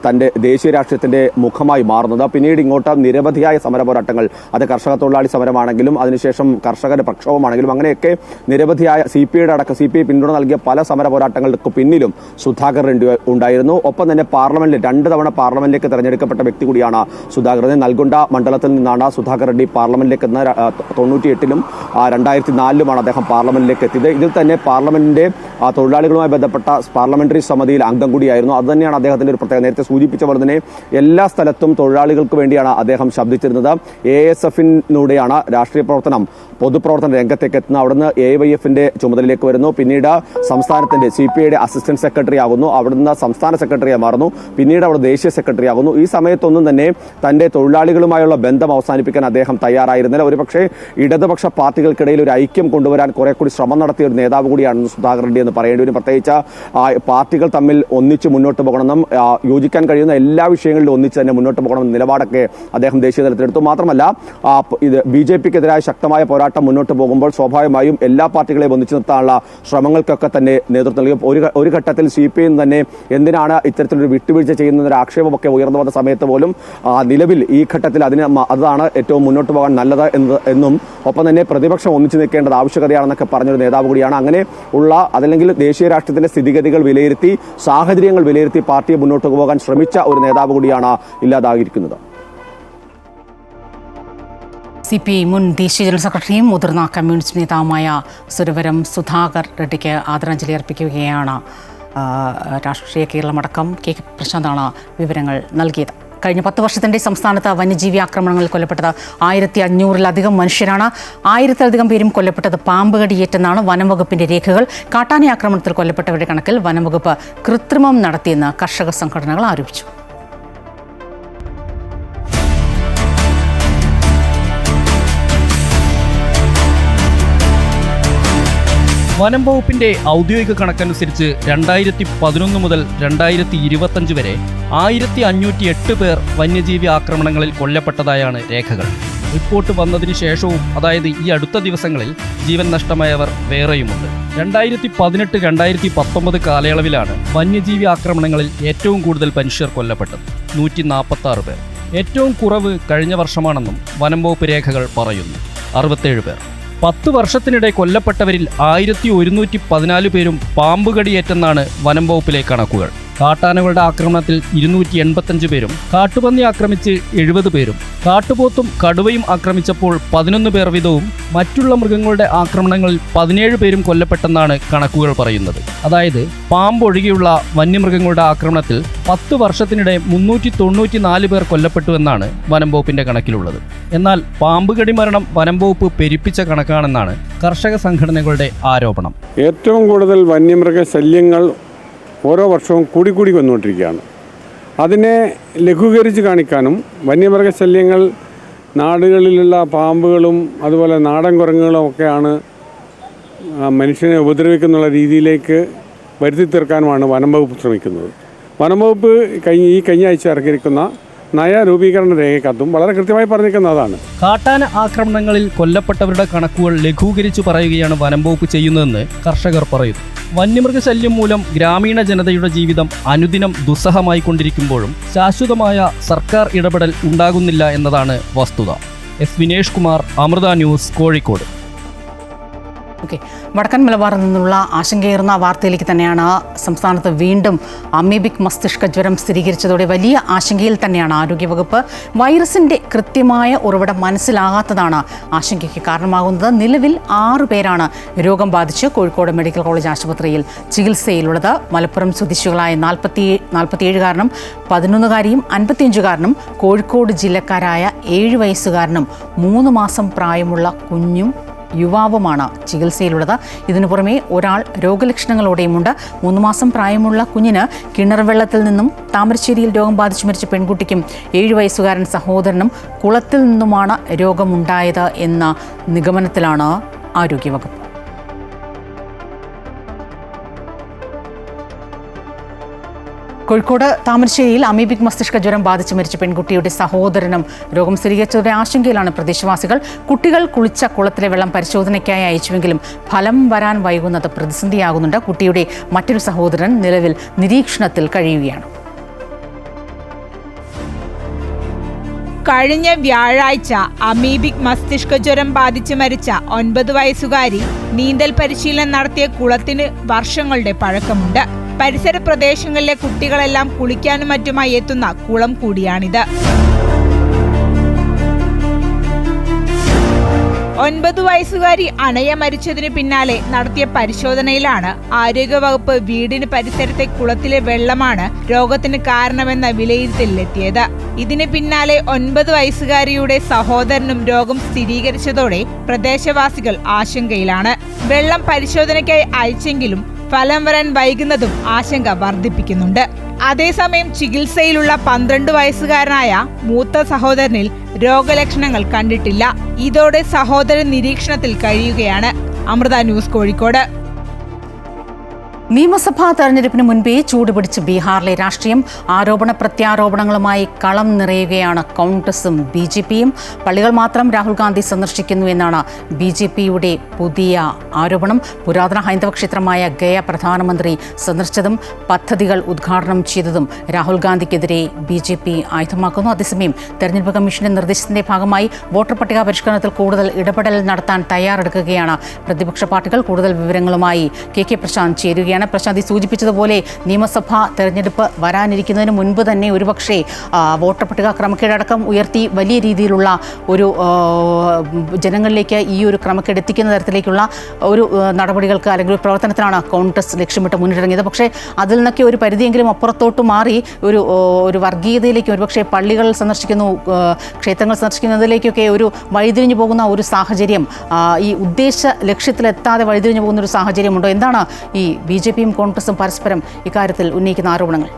തന്റെ ദേശീയ രാഷ്ട്രീയത്തിന്റെ മുഖമായി മാറുന്നത്. പിന്നീട് ഇങ്ങോട്ട് നിരവധിയായ സമര പോരാട്ടങ്ങൾ, അത് കർഷക തൊഴിലാളി സമരമാണെങ്കിലും അതിനുശേഷം കർഷകരുടെ പ്രക്ഷോഭമാണെങ്കിലും അങ്ങനെയൊക്കെ നിരവധിയായ CPI പിന്തുണ നൽകിയ പല സമര പോരാട്ടങ്ങൾക്ക് പിന്നിലും സുധാകർ റെഡ്ഡി ഉണ്ടായിരുന്നു. ഒപ്പം തന്നെ പാർലമെന്റിൽ 2 തവണ പാർലമെന്റിലേക്ക് തെരഞ്ഞെടുക്കപ്പെട്ട വ്യക്തി കൂടിയാണ് സുധാകർ റെഡ്ഡി. നൽഗൊണ്ട മണ്ഡലത്തിൽ നിന്നാണ് സുധാകർ റെഡ്ഡി പാർലമെന്റിലേക്ക് 98-ലും 2004-ലുമാണ് അദ്ദേഹം പാർലമെന്റിലേക്ക് എത്തിയത്. ഇതിൽ തന്നെ പാർലമെന്റിന്റെ തൊഴിലാളികളുമായി ബന്ധപ്പെട്ട പാർലമെന്ററി സമിതിയിൽ അംഗം കൂടിയായിരുന്നു. അതുതന്നെയാണ് അദ്ദേഹത്തിന്റെ ഒരു പ്രത്യേകത. നേരത്തെ സൂചിപ്പിച്ച പോലെ തന്നെ എല്ലാ സ്ഥലത്തും തൊഴിലാളികൾക്ക് വേണ്ടിയാണ് അദ്ദേഹം ശബ്ദിച്ചിരുന്നത്. ASF-ലൂടെയാണ് രാഷ്ട്രീയ പ്രവർത്തനം, പൊതുപ്രവർത്തന രംഗത്തേക്ക് എത്തുന്നത്. അവിടുന്ന് AYF-ന്റെ ചുമതലയിലേക്ക് വരുന്നു. പിന്നീട് സംസ്ഥാനത്തിന്റെ CPI-യുടെ അസിസ്റ്റന്റ് സെക്രട്ടറി ആകുന്നു. അവിടുന്ന് സംസ്ഥാന സെക്രട്ടറിയായി മാറുന്നു. പിന്നീട് അവിടെ ദേശീയ സെക്രട്ടറി ആകുന്നു. ഈ സമയത്തൊന്നും തന്നെ തന്റെ തൊഴിലാളികളുമായുള്ള ബന്ധം അവസാനിപ്പിക്കാൻ അദ്ദേഹം തയ്യാറായിരുന്നില്ല. ഒരുപക്ഷെ ഇടതുപക്ഷ പാർട്ടികൾക്കിടയിൽ ഒരു ഐക്യം കൊണ്ടുവരാൻ കുറെ കൂടി ശ്രമം നടത്തിയ ഒരു നേതാവ് കൂടിയാണ് സുധാകർ റെഡ്ഡി എന്ന് പറയേണ്ടി വരും. പ്രത്യേകിച്ച് പാർട്ടികൾ തമ്മിൽ ഒന്നിച്ച് മുന്നോട്ട് പോകണമെന്നും യോജിക്കാൻ കഴിയുന്ന എല്ലാ വിഷയങ്ങളിലും ഒന്നിച്ച് തന്നെ മുന്നോട്ട് പോകണമെന്ന നിലപാടൊക്കെ അദ്ദേഹം ദേശീയ തലത്തിലെടുത്തു. മാത്രമല്ല, ഇത് BJP-ക്കെതിരായ ശക്തമായ പോരാട്ടം മുന്നോട്ട് പോകുമ്പോൾ സ്വാഭാവികമായും എല്ലാ പാർട്ടികളെയും ഒന്നിച്ചു നിർത്താനുള്ള ശ്രമങ്ങൾക്കൊക്കെ തന്നെ നേതൃത്വം നൽകി. ഒരു ഘട്ടത്തിൽ CPI തന്നെ എന്തിനാണ് ഇത്തരത്തിലൊരു വിട്ടുവീഴ്ച ചെയ്യുന്നൊരു ആക്ഷേപമൊക്കെ ഉയർന്നു വന്ന സമയത്ത് പോലും നിലവിൽ ഈ ഘട്ടത്തിൽ അതാണ് ഏറ്റവും മുന്നോട്ട് പോകാൻ നല്ലത് എന്നും ഒപ്പം തന്നെ പ്രതിപക്ഷം ഒന്നിച്ചു നിൽക്കേണ്ടത് ആവശ്യകതയാണെന്നൊക്കെ പറഞ്ഞൊരു നേതാവ് കൂടിയാണ്. അങ്ങനെ ഉള്ള അതല്ലെങ്കിൽ ദേശീയ രാഷ്ട്രീയത്തിന്റെ സ്ഥിതിഗതികൾ വിലയിരുത്തി, സാഹചര്യങ്ങൾ വിലയിരുത്തി പാർട്ടിയെ മുന്നോട്ട് പോകാൻ ശ്രമിച്ച ഒരു നേതാവ് കൂടിയാണ് ഇല്ലാതായിരിക്കുന്നത്. CPI മുൻ ദേശീയ ജനറൽ സെക്രട്ടറിയും മുതിർന്ന കമ്മ്യൂണിസ്റ്റ് നേതാവുമായ സുരവരം സുധാകർ റെഡ്ഡിക്ക് ആദരാഞ്ജലി അർപ്പിക്കുകയാണ് രാഷ്ട്രീയ കേരളമടക്കം KK പ്രശാന്താണ് വിവരങ്ങൾ നൽകിയത്. കഴിഞ്ഞ 10 വർഷത്തിൻ്റെ സംസ്ഥാനത്ത് വന്യജീവി ആക്രമണങ്ങളിൽ കൊല്ലപ്പെട്ടത് 1500-ലധികം മനുഷ്യരാണ്. 1000-ലധികം പേരും കൊല്ലപ്പെട്ടത് പാമ്പ് കടിയേറ്റെന്നാണ് വനം വകുപ്പിന്റെ രേഖകൾ. കാട്ടാന ആക്രമണത്തിൽ കൊല്ലപ്പെട്ടവരുടെ കണക്കിൽ വനം വകുപ്പ് കൃത്രിമം നടത്തിയെന്ന് കർഷക സംഘടനകൾ ആരോപിച്ചു. വനം വകുപ്പിന്റെ ഔദ്യോഗിക കണക്കനുസരിച്ച് 2011 മുതൽ 2025 വരെ 1508 പേർ വന്യജീവി ആക്രമണങ്ങളിൽ കൊല്ലപ്പെട്ടതായാണ് രേഖകൾ. റിപ്പോർട്ട് വന്നതിന് ശേഷവും, അതായത് ഈ അടുത്ത ദിവസങ്ങളിൽ, ജീവൻ നഷ്ടമായവർ വേറെയുമുണ്ട്. 2018-2019 കാലയളവിലാണ് വന്യജീവി ആക്രമണങ്ങളിൽ ഏറ്റവും കൂടുതൽ മനുഷ്യർ കൊല്ലപ്പെട്ടത്, 146 പേർ. ഏറ്റവും കുറവ് കഴിഞ്ഞ വർഷമാണെന്നും വനം വകുപ്പ് രേഖകൾ പറയുന്നു, 67 പേർ. 10 വർഷത്തിനിടെ കൊല്ലപ്പെട്ടവരിൽ 1114 പേരും പാമ്പ് കടിയേറ്റെന്നാണ് വനം വകുപ്പിലെ കണക്കുകൾ. കാട്ടാനകളുടെ ആക്രമണത്തിൽ 285 പേരും, കാട്ടുപന്നി ആക്രമിച്ച് 70 പേരും, കാട്ടുപോത്തും കടുവയും ആക്രമിച്ചപ്പോൾ 11 പേർ വീതവും മറ്റുള്ള മൃഗങ്ങളുടെ ആക്രമണങ്ങളിൽ 17 പേരും കൊല്ലപ്പെട്ടെന്നാണ് കണക്കുകൾ പറയുന്നത്. അതായത് പാമ്പൊഴികെയുള്ള വന്യമൃഗങ്ങളുടെ ആക്രമണത്തിൽ 10 വർഷത്തിനിടെ 394 പേർ കൊല്ലപ്പെട്ടുവെന്നാണ് വനം വകുപ്പിന്റെ കണക്കിലുള്ളത്. എന്നാൽ പാമ്പ് കടി മരണം വനം വകുപ്പ് പെരുപ്പിച്ച കണക്കാണെന്നാണ് കർഷക സംഘടനകളുടെ ആരോപണം. ഏറ്റവും കൂടുതൽ വന്യമൃഗ ശല്യങ്ങൾ ഓരോ വർഷവും കൂടി വന്നുകൊണ്ടിരിക്കുകയാണ്. അതിനെ ലഘൂകരിച്ച് കാണിക്കാനും വന്യമൃഗശല്യങ്ങൾ, നാടുകളിലുള്ള പാമ്പുകളും അതുപോലെ നാടൻ കുരങ്ങുകളും ഒക്കെയാണ് മനുഷ്യനെ ഉപദ്രവിക്കുന്നുള്ള രീതിയിലേക്ക് വരുത്തി തീർക്കാനുമാണ് വനം വകുപ്പ് ശ്രമിക്കുന്നത്. വനം വകുപ്പ് കഴിഞ്ഞ ആഴ്ച ഇറക്കിയിരിക്കുന്ന നയ രൂപീകരണ രേഖക്കകത്തും വളരെ കൃത്യമായി പറഞ്ഞിരിക്കുന്നതാണ്. കാട്ടാന ആക്രമണങ്ങളിൽ കൊല്ലപ്പെട്ടവരുടെ കണക്കുകൾ ലഘൂകരിച്ചു പറയുകയാണ് വനം വകുപ്പ് ചെയ്യുന്നതെന്ന് കർഷകർ പറയുന്നു. വന്യമൃഗശല്യം മൂലം ഗ്രാമീണ ജനതയുടെ ജീവിതം അനുദിനം ദുസ്സഹമായിക്കൊണ്ടിരിക്കുമ്പോഴും ശാശ്വതമായ സർക്കാർ ഇടപെടൽ ഉണ്ടാകുന്നില്ല എന്നതാണ് വസ്തുത. S Vinesh Kumar, Amrita news, Kozhikode. വടക്കൻ മലബാറിൽ നിന്നുള്ള ആശങ്കയേറുന്ന വാർത്തയിലേക്ക് തന്നെയാണ്. സംസ്ഥാനത്ത് വീണ്ടും അമീബിക് മസ്തിഷ്ക ജ്വരം സ്ഥിരീകരിച്ചതോടെ വലിയ ആശങ്കയിൽ തന്നെയാണ് ആരോഗ്യവകുപ്പ്. വൈറസിന്റെ കൃത്യമായ ഉറവിടം മനസ്സിലാകാത്തതാണ് ആശങ്കയ്ക്ക് കാരണമാകുന്നത്. നിലവിൽ 6 പേരാണ് രോഗം ബാധിച്ച് കോഴിക്കോട് മെഡിക്കൽ കോളേജ് ആശുപത്രിയിൽ ചികിത്സയിലുള്ളത്. മലപ്പുറം സ്വദേശികളായ 47-കാരനും 11-കാരിയും 55-കാരനും കോഴിക്കോട് ജില്ലക്കാരായ 7 വയസ്സുകാരനും 3 മാസം പ്രായമുള്ള കുഞ്ഞും യുവാവുമാണ് ചികിത്സയിലുള്ളത്. ഇതിനു പുറമെ ഒരാൾ രോഗലക്ഷണങ്ങളോടെയുമുണ്ട്. 3 മാസം പ്രായമുള്ള കുഞ്ഞിന് കിണർ വെള്ളത്തിൽ നിന്നും താമരശ്ശേരിയിൽ രോഗം ബാധിച്ചു മരിച്ച പെൺകുട്ടിക്കും 7 വയസ്സുകാരൻ സഹോദരനും കുളത്തിൽ നിന്നുമാണ് രോഗമുണ്ടായത് എന്ന നിഗമനത്തിലാണ് ആരോഗ്യവകുപ്പ്. കോഴിക്കോട് താമരശ്ശേരിയിൽ അമീബിക് മസ്തിഷ്ക ജ്വരം ബാധിച്ച് മരിച്ച പെൺകുട്ടിയുടെ സഹോദരനും രോഗം സ്ഥിരീകരിച്ചതിന്റെ ആശങ്കയിലാണ് പ്രദേശവാസികൾ. കുട്ടികൾ കുളിച്ച കുളത്തിലെ വെള്ളം പരിശോധനയ്ക്കായി അയച്ചുവെങ്കിലും ഫലം വരാൻ വൈകുന്നത് പ്രതിസന്ധിയാകുന്നുണ്ട്. കുട്ടിയുടെ മറ്റൊരു സഹോദരൻ നിലവിൽ നിരീക്ഷണത്തിൽ കഴിയുകയാണ്. കഴിഞ്ഞ വ്യാഴാഴ്ച അമീബിക് മസ്തിഷ്ക ജ്വരം ബാധിച്ച് മരിച്ച 9 വയസ്സുകാരി നീന്തൽ പരിശീലനം നടത്തിയ കുളത്തിന് വർഷങ്ങളുടെ പഴക്കമുണ്ട്. പരിസര പ്രദേശങ്ങളിലെ കുട്ടികളെല്ലാം കുളിക്കാനും മറ്റുമായി എത്തുന്ന കുളം കൂടിയാണിത്. 9 വയസ്സുകാരി അനയ മരിച്ചതിന് പിന്നാലെ നടത്തിയ പരിശോധനയിലാണ് ആരോഗ്യവകുപ്പ് വീടിന് പരിസരത്തെ കുളത്തിലെ വെള്ളമാണ് രോഗത്തിന് കാരണമെന്ന വിലയിരുത്തലിലെത്തിയത്. ഇതിന് പിന്നാലെ 9 വയസ്സുകാരിയുടെ സഹോദരനും രോഗം സ്ഥിരീകരിച്ചതോടെ പ്രദേശവാസികൾ ആശങ്കയിലാണ്. വെള്ളം പരിശോധനയ്ക്കായി അയച്ചെങ്കിലും ഫലം വരാൻ വൈകുന്നതും ആശങ്ക വർദ്ധിപ്പിക്കുന്നുണ്ട്. അതേസമയം ചികിത്സയിലുള്ള 12 വയസ്സുകാരനായ മൂത്ത സഹോദരനിൽ രോഗലക്ഷണങ്ങൾ കണ്ടിട്ടില്ല. ഇതോടെ സഹോദരൻ നിരീക്ഷണത്തിൽ കഴിയുകയാണ്. അമൃത ന്യൂസ്, കോഴിക്കോട്. നിയമസഭാ തെരഞ്ഞെടുപ്പിന് മുൻപേ ചൂടുപിടിച്ച് ബീഹാറിലെ രാഷ്ട്രീയം. ആരോപണ പ്രത്യാരോപണങ്ങളുമായി കളം നിറയുകയാണ് കോൺഗ്രസും BJPയും. പള്ളികൾ മാത്രം രാഹുൽ ഗാന്ധി സന്ദർശിക്കുന്നു എന്നാണ് BJPയുടെ പുതിയ ആരോപണം. പുരാതന ഹൈന്ദവ ക്ഷേത്രമായ ഗയ പ്രധാനമന്ത്രി സന്ദർശിച്ചതും പദ്ധതികൾ ഉദ്ഘാടനം ചെയ്തതും രാഹുൽ ഗാന്ധിക്കെതിരെ BJP ആയുധമാക്കുന്നു. അതേസമയം തെരഞ്ഞെടുപ്പ് കമ്മീഷന്റെ നിർദ്ദേശത്തിന്റെ ഭാഗമായി വോട്ടർ പട്ടിക പരിഷ്കരണത്തിൽ കൂടുതൽ ഇടപെടൽ നടത്താൻ തയ്യാറെടുക്കുകയാണ് പ്രതിപക്ഷ പാർട്ടികൾ. കൂടുതൽ വിവരങ്ങളുമായി KK പ്രശാന്ത് ചേരുകയാണ്. പ്രശാന്തി സൂചിപ്പിച്ചതുപോലെ നിയമസഭാ തെരഞ്ഞെടുപ്പ് വരാനിരിക്കുന്നതിന് മുൻപ് തന്നെ ഒരുപക്ഷെ വോട്ടർ പട്ടിക ക്രമക്കേടടക്കം ഉയർത്തി വലിയ രീതിയിലുള്ള ഒരു ജനങ്ങളിലേക്ക് ഈ ഒരു ക്രമക്കേട് എത്തിക്കുന്ന തരത്തിലേക്കുള്ള ഒരു നടപടികൾക്ക് അല്ലെങ്കിൽ ഒരു പ്രവർത്തനത്തിനാണ് കോൺഗ്രസ് ലക്ഷ്യമിട്ട് മുന്നിട്ടിറങ്ങിയത്. പക്ഷേ അതിൽ നിന്നൊക്കെ ഒരു പരിധിയെങ്കിലും അപ്പുറത്തോട്ട് മാറി ഒരു വർഗീയതയിലേക്ക് ഒരുപക്ഷെ പള്ളികൾ സന്ദർശിക്കുന്നു, ക്ഷേത്രങ്ങൾ സന്ദർശിക്കുന്നതിലേക്കൊക്കെ ഒരു വഴിതിരിഞ്ഞു പോകുന്ന ഒരു സാഹചര്യം, ഈ ഉദ്ദേശ ലക്ഷ്യത്തിലെത്താതെ വഴിതിരിഞ്ഞു പോകുന്ന ഒരു സാഹചര്യമുണ്ടോ? എന്താണ് ഈ BJPയും കോൺഗ്രസും പരസ്പരം ഇക്കാര്യത്തിൽ ഉന്നയിക്കുന്ന ആരോപണങ്ങൾ?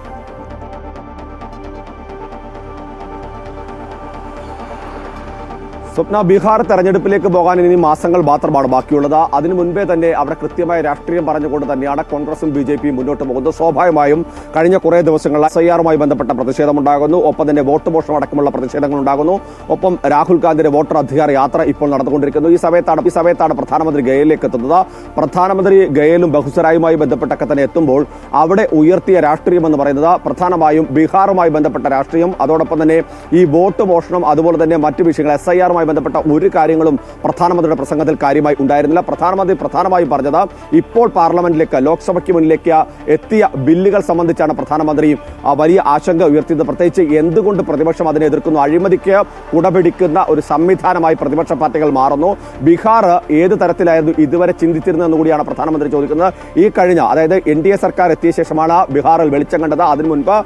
സ്വപ്ന, ബീഹാർ തെരഞ്ഞെടുപ്പിലേക്ക് പോകാൻ ഇനി മാസങ്ങൾ മാത്രമാണ് ബാക്കിയുള്ളത്. അതിനു മുൻപേ തന്നെ അവിടെ കൃത്യമായ രാഷ്ട്രീയം പറഞ്ഞുകൊണ്ട് തന്നെയാണ് കോൺഗ്രസും BJPയും മുന്നോട്ട് പോകുന്നത്. സ്വാഭാവികമായും കഴിഞ്ഞ കുറേ ദിവസങ്ങളിൽ SIR-മായി ബന്ധപ്പെട്ട പ്രതിഷേധമുണ്ടാകുന്നു. ഒപ്പം തന്നെ വോട്ട് മോഷണം അടക്കമുള്ള പ്രതിഷേധങ്ങൾ ഉണ്ടാകുന്നു. ഒപ്പം രാഹുൽ ഗാന്ധിയുടെ വോട്ടർ അധികാര യാത്ര ഇപ്പോൾ നടന്നുകൊണ്ടിരിക്കുന്നു. ഈ സമയത്താണ് പ്രധാനമന്ത്രി ഗയയിലേക്ക് എത്തുന്നത്. പ്രധാനമന്ത്രി ഗയയിലും ബഹുസരായുമായി ബന്ധപ്പെട്ടൊക്കെ തന്നെ എത്തുമ്പോൾ അവിടെ ഉയർത്തിയ രാഷ്ട്രീയം എന്ന് പറയുന്നത് പ്രധാനമായും ബീഹാറുമായി ബന്ധപ്പെട്ട രാഷ്ട്രീയം, അതോടൊപ്പം തന്നെ ഈ വോട്ട് മോഷണം, അതുപോലെ തന്നെ മറ്റു വിഷയങ്ങൾ SIR-മായി ബന്ധപ്പെട്ട ഒരു കാര്യങ്ങളും പ്രധാനമന്ത്രിയുടെ പ്രസംഗത്തിൽ കാര്യമായി ഉണ്ടായിരുന്നില്ല. പ്രധാനമന്ത്രി പ്രധാനമായും പറഞ്ഞത് ഇപ്പോൾ പാർലമെന്റിലേക്ക്, ലോക്സഭയ്ക്ക് മുന്നിലേക്ക് എത്തിയ ബില്ലുകൾ സംബന്ധിച്ചാണ് പ്രധാനമന്ത്രി വലിയ ആശങ്ക ഉയർത്തിയത്. പ്രത്യേകിച്ച് എന്തുകൊണ്ട് പ്രതിപക്ഷം അതിനെ എതിർക്കുന്നു? അഴിമതിക്ക് കുടപിടിക്കുന്ന ഒരു സംവിധാനമായി പ്രതിപക്ഷ പാർട്ടികൾ മാറുന്നു. ബീഹാർ ഏത് തരത്തിലായിരുന്നു ഇതുവരെ ചിന്തിച്ചിരുന്നതെന്ന് കൂടിയാണ് പ്രധാനമന്ത്രി ചോദിക്കുന്നത്. ഈ കഴിഞ്ഞ, അതായത് NDA സർക്കാർ എത്തിയ ശേഷമാണ് ബീഹാറിൽ വെളിച്ചം കണ്ടത്. അതിനു മുൻപ്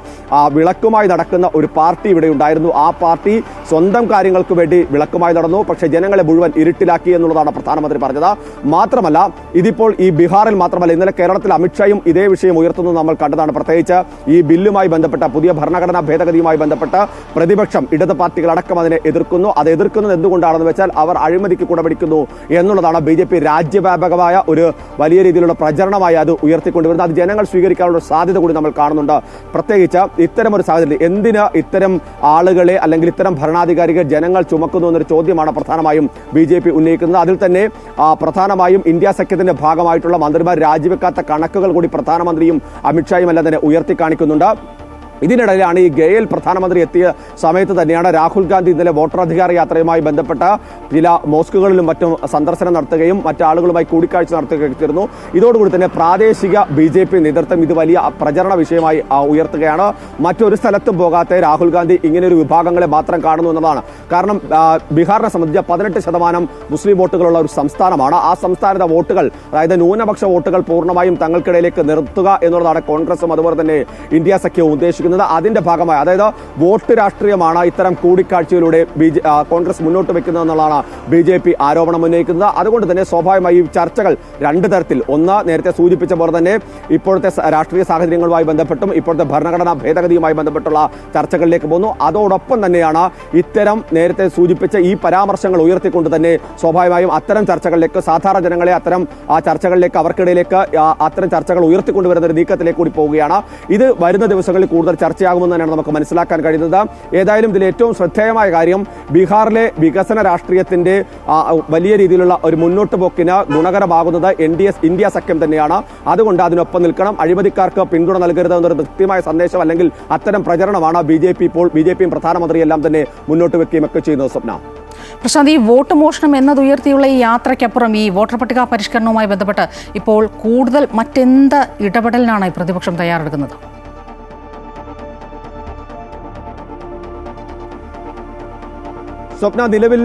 വിളക്കുമായി നടക്കുന്ന ഒരു പാർട്ടി ഇവിടെ ഉണ്ടായിരുന്നു. ആ പാർട്ടി സ്വന്തം കാര്യങ്ങൾക്ക് വേണ്ടി വിളക്കുമായി നടന്നു. പക്ഷേ ജനങ്ങളെ മുഴുവൻ ഇരുട്ടിലാക്കി എന്നുള്ളതാണ് പ്രധാനമന്ത്രി പറഞ്ഞത്. മാത്രമല്ല, ഇതിപ്പോൾ ഈ ബീഹാറിൽ മാത്രമല്ല, ഇന്നലെ കേരളത്തിൽ അമിത്ഷായും ഇതേ വിഷയം ഉയർത്തുന്നത് നമ്മൾ കണ്ടതാണ്. പ്രത്യേകിച്ച് ഈ ബില്ലുമായി ബന്ധപ്പെട്ട, പുതിയ ഭരണഘടനാ ഭേദഗതിയുമായി ബന്ധപ്പെട്ട പ്രതിപക്ഷം, ഇടത് പാർട്ടികളടക്കം അതിനെ എതിർക്കുന്നു. അത് എതിർക്കുന്നത് എന്തുകൊണ്ടാണെന്ന് വെച്ചാൽ അവർ അഴിമതിക്ക് കുടപിടിക്കുന്നു എന്നുള്ളതാണ്. BJP രാജ്യവ്യാപകമായ ഒരു വലിയ രീതിയിലുള്ള പ്രചരണമായി അത് ഉയർത്തിക്കൊണ്ടുവരുന്നത്. അത് ജനങ്ങൾ സ്വീകരിക്കാനുള്ള സാധ്യത കൂടി നമ്മൾ കാണുന്നുണ്ട്. പ്രത്യേകിച്ച് ഇത്തരമൊരു സാഹചര്യത്തിൽ എന്തിന് ഇത്തരം ആളുകളെ അല്ലെങ്കിൽ ഇത്തരം ഭരണാധികാരികൾ ജനങ്ങൾ ചുമക്കുന്നു എന്നൊരു ചോദ്യമാണ് പ്രധാനമായും BJP ഉന്നയിക്കുന്നത്. അതിൽ തന്നെ പ്രധാനമായും ഇന്ത്യ സഖ്യത്തിന്റെ ഭാഗമായിട്ടുള്ള മന്ത്രിമാർ രാജിവെക്കാത്ത കണക്കുകൾ കൂടി പ്രധാനമന്ത്രിയും അമിത്ഷായും എല്ലാം തന്നെ ഉയർത്തി കാണിക്കുന്നുണ്ട്. ഇതിനിടയിലാണ് ഈ ഗയയിൽ പ്രധാനമന്ത്രി എത്തിയ സമയത്ത് തന്നെയാണ് രാഹുൽ ഗാന്ധി ഇന്നലെ വോട്ടർ അധികാര യാത്രയുമായി ബന്ധപ്പെട്ട ചില മോസ്കുകളിലും മറ്റും സന്ദർശനം നടത്തുകയും മറ്റാളുകളുമായി കൂടിക്കാഴ്ച നടത്തുകയും ചെയ്തിരുന്നു. ഇതോടുകൂടി തന്നെ പ്രാദേശിക BJP നേതൃത്വം ഇത് വലിയ പ്രചരണ വിഷയമായി ഉയർത്തുകയാണ്. മറ്റൊരു സ്ഥലത്തും പോകാത്ത രാഹുൽ ഗാന്ധി ഇങ്ങനെയൊരു വിഭാഗങ്ങളെ മാത്രം കാണുന്നു എന്നതാണ്. കാരണം ബീഹാറിനെ സംബന്ധിച്ച് 18% മുസ്ലിം വോട്ടുകളുള്ള ഒരു സംസ്ഥാനമാണ്. ആ സംസ്ഥാനത്തെ വോട്ടുകൾ, അതായത് ന്യൂനപക്ഷ വോട്ടുകൾ പൂർണ്ണമായും തങ്ങൾക്കിടയിലേക്ക് നിർത്തുക എന്നുള്ളതാണ് കോൺഗ്രസും അതുപോലെ തന്നെ ഇന്ത്യ സഖ്യവും ഉദ്ദേശിക്കുന്നത്. വരുന്നത്. അതിന്റെ ഭാഗമായി, അതായത് വോട്ട് രാഷ്ട്രീയമാണ് ഇത്തരം കൂടിക്കാഴ്ചയിലൂടെ കോൺഗ്രസ് മുന്നോട്ട് വെക്കുന്നതെന്നുള്ളതാണ് BJP ആരോപണം ഉന്നയിക്കുന്നത്. അതുകൊണ്ട് തന്നെ സ്വാഭാവികമായി ഈ ചർച്ചകൾ രണ്ട് തരത്തിൽ, ഒന്ന് നേരത്തെ സൂചിപ്പിച്ച പോലെ തന്നെ ഇപ്പോഴത്തെ രാഷ്ട്രീയ സാഹചര്യങ്ങളുമായി ബന്ധപ്പെട്ടും ഇപ്പോഴത്തെ ഭരണഘടനാ ഭേദഗതിയുമായി ബന്ധപ്പെട്ടുള്ള ചർച്ചകളിലേക്ക് പോകുന്നു. അതോടൊപ്പം തന്നെയാണ് ഇത്തരം നേരത്തെ സൂചിപ്പിച്ച ഈ പരാമർശങ്ങൾ ഉയർത്തിക്കൊണ്ട് തന്നെ സ്വാഭാവികമായും അത്തരം ചർച്ചകളിലേക്ക്, സാധാരണ ജനങ്ങളെ അത്തരം ചർച്ചകളിലേക്ക്, അവർക്കിടയിലേക്ക് അത്തരം ചർച്ചകൾ ഉയർത്തിക്കൊണ്ടുവരുന്ന ഒരു നീക്കത്തിലേക്ക് കൂടി പോവുകയാണ്. ഇത് വരുന്ന ദിവസങ്ങളിൽ കൂടുതൽ ചർച്ചയാകുമെന്ന് തന്നെയാണ് നമുക്ക് മനസ്സിലാക്കാൻ കഴിയുന്നത്. ഏതായാലും ഇതിൽ ഏറ്റവും ശ്രദ്ധേയമായ കാര്യം ബീഹാറിലെ വികസന രാഷ്ട്രീയത്തിന്റെ വലിയ രീതിയിലുള്ള ഒരു മുന്നോട്ട് പോക്കിന് ഗുണകരമാകുന്നത് ഇന്ത്യ സഖ്യം തന്നെയാണ്. അതുകൊണ്ട് അതിനൊപ്പം നിൽക്കണം, അഴിമതിക്കാർക്ക് പിന്തുണ നൽകരുത് എന്നൊരു കൃത്യമായ സന്ദേശം അല്ലെങ്കിൽ അത്തരം പ്രചരണമാണ് BJPയും പ്രധാനമന്ത്രിയെല്ലാം തന്നെ മുന്നോട്ട് വെക്കുകയും ഒക്കെ ചെയ്യുന്നത്. സ്വപ്ന, പ്രശാന്ത്, ഈ വോട്ട് മോഷണം എന്നതുയർത്തിയുള്ള ഈ യാത്രയ്ക്കപ്പുറം ഈ വോട്ടർ പട്ടിക പരിഷ്കരണവുമായി ബന്ധപ്പെട്ട് ഇപ്പോൾ കൂടുതൽ മറ്റെന്ത് ഇടപെടലിനാണ് ഈ പ്രതിപക്ഷം തയ്യാറെടുക്കുന്നത്? സ്വപ്ന, നിലവിൽ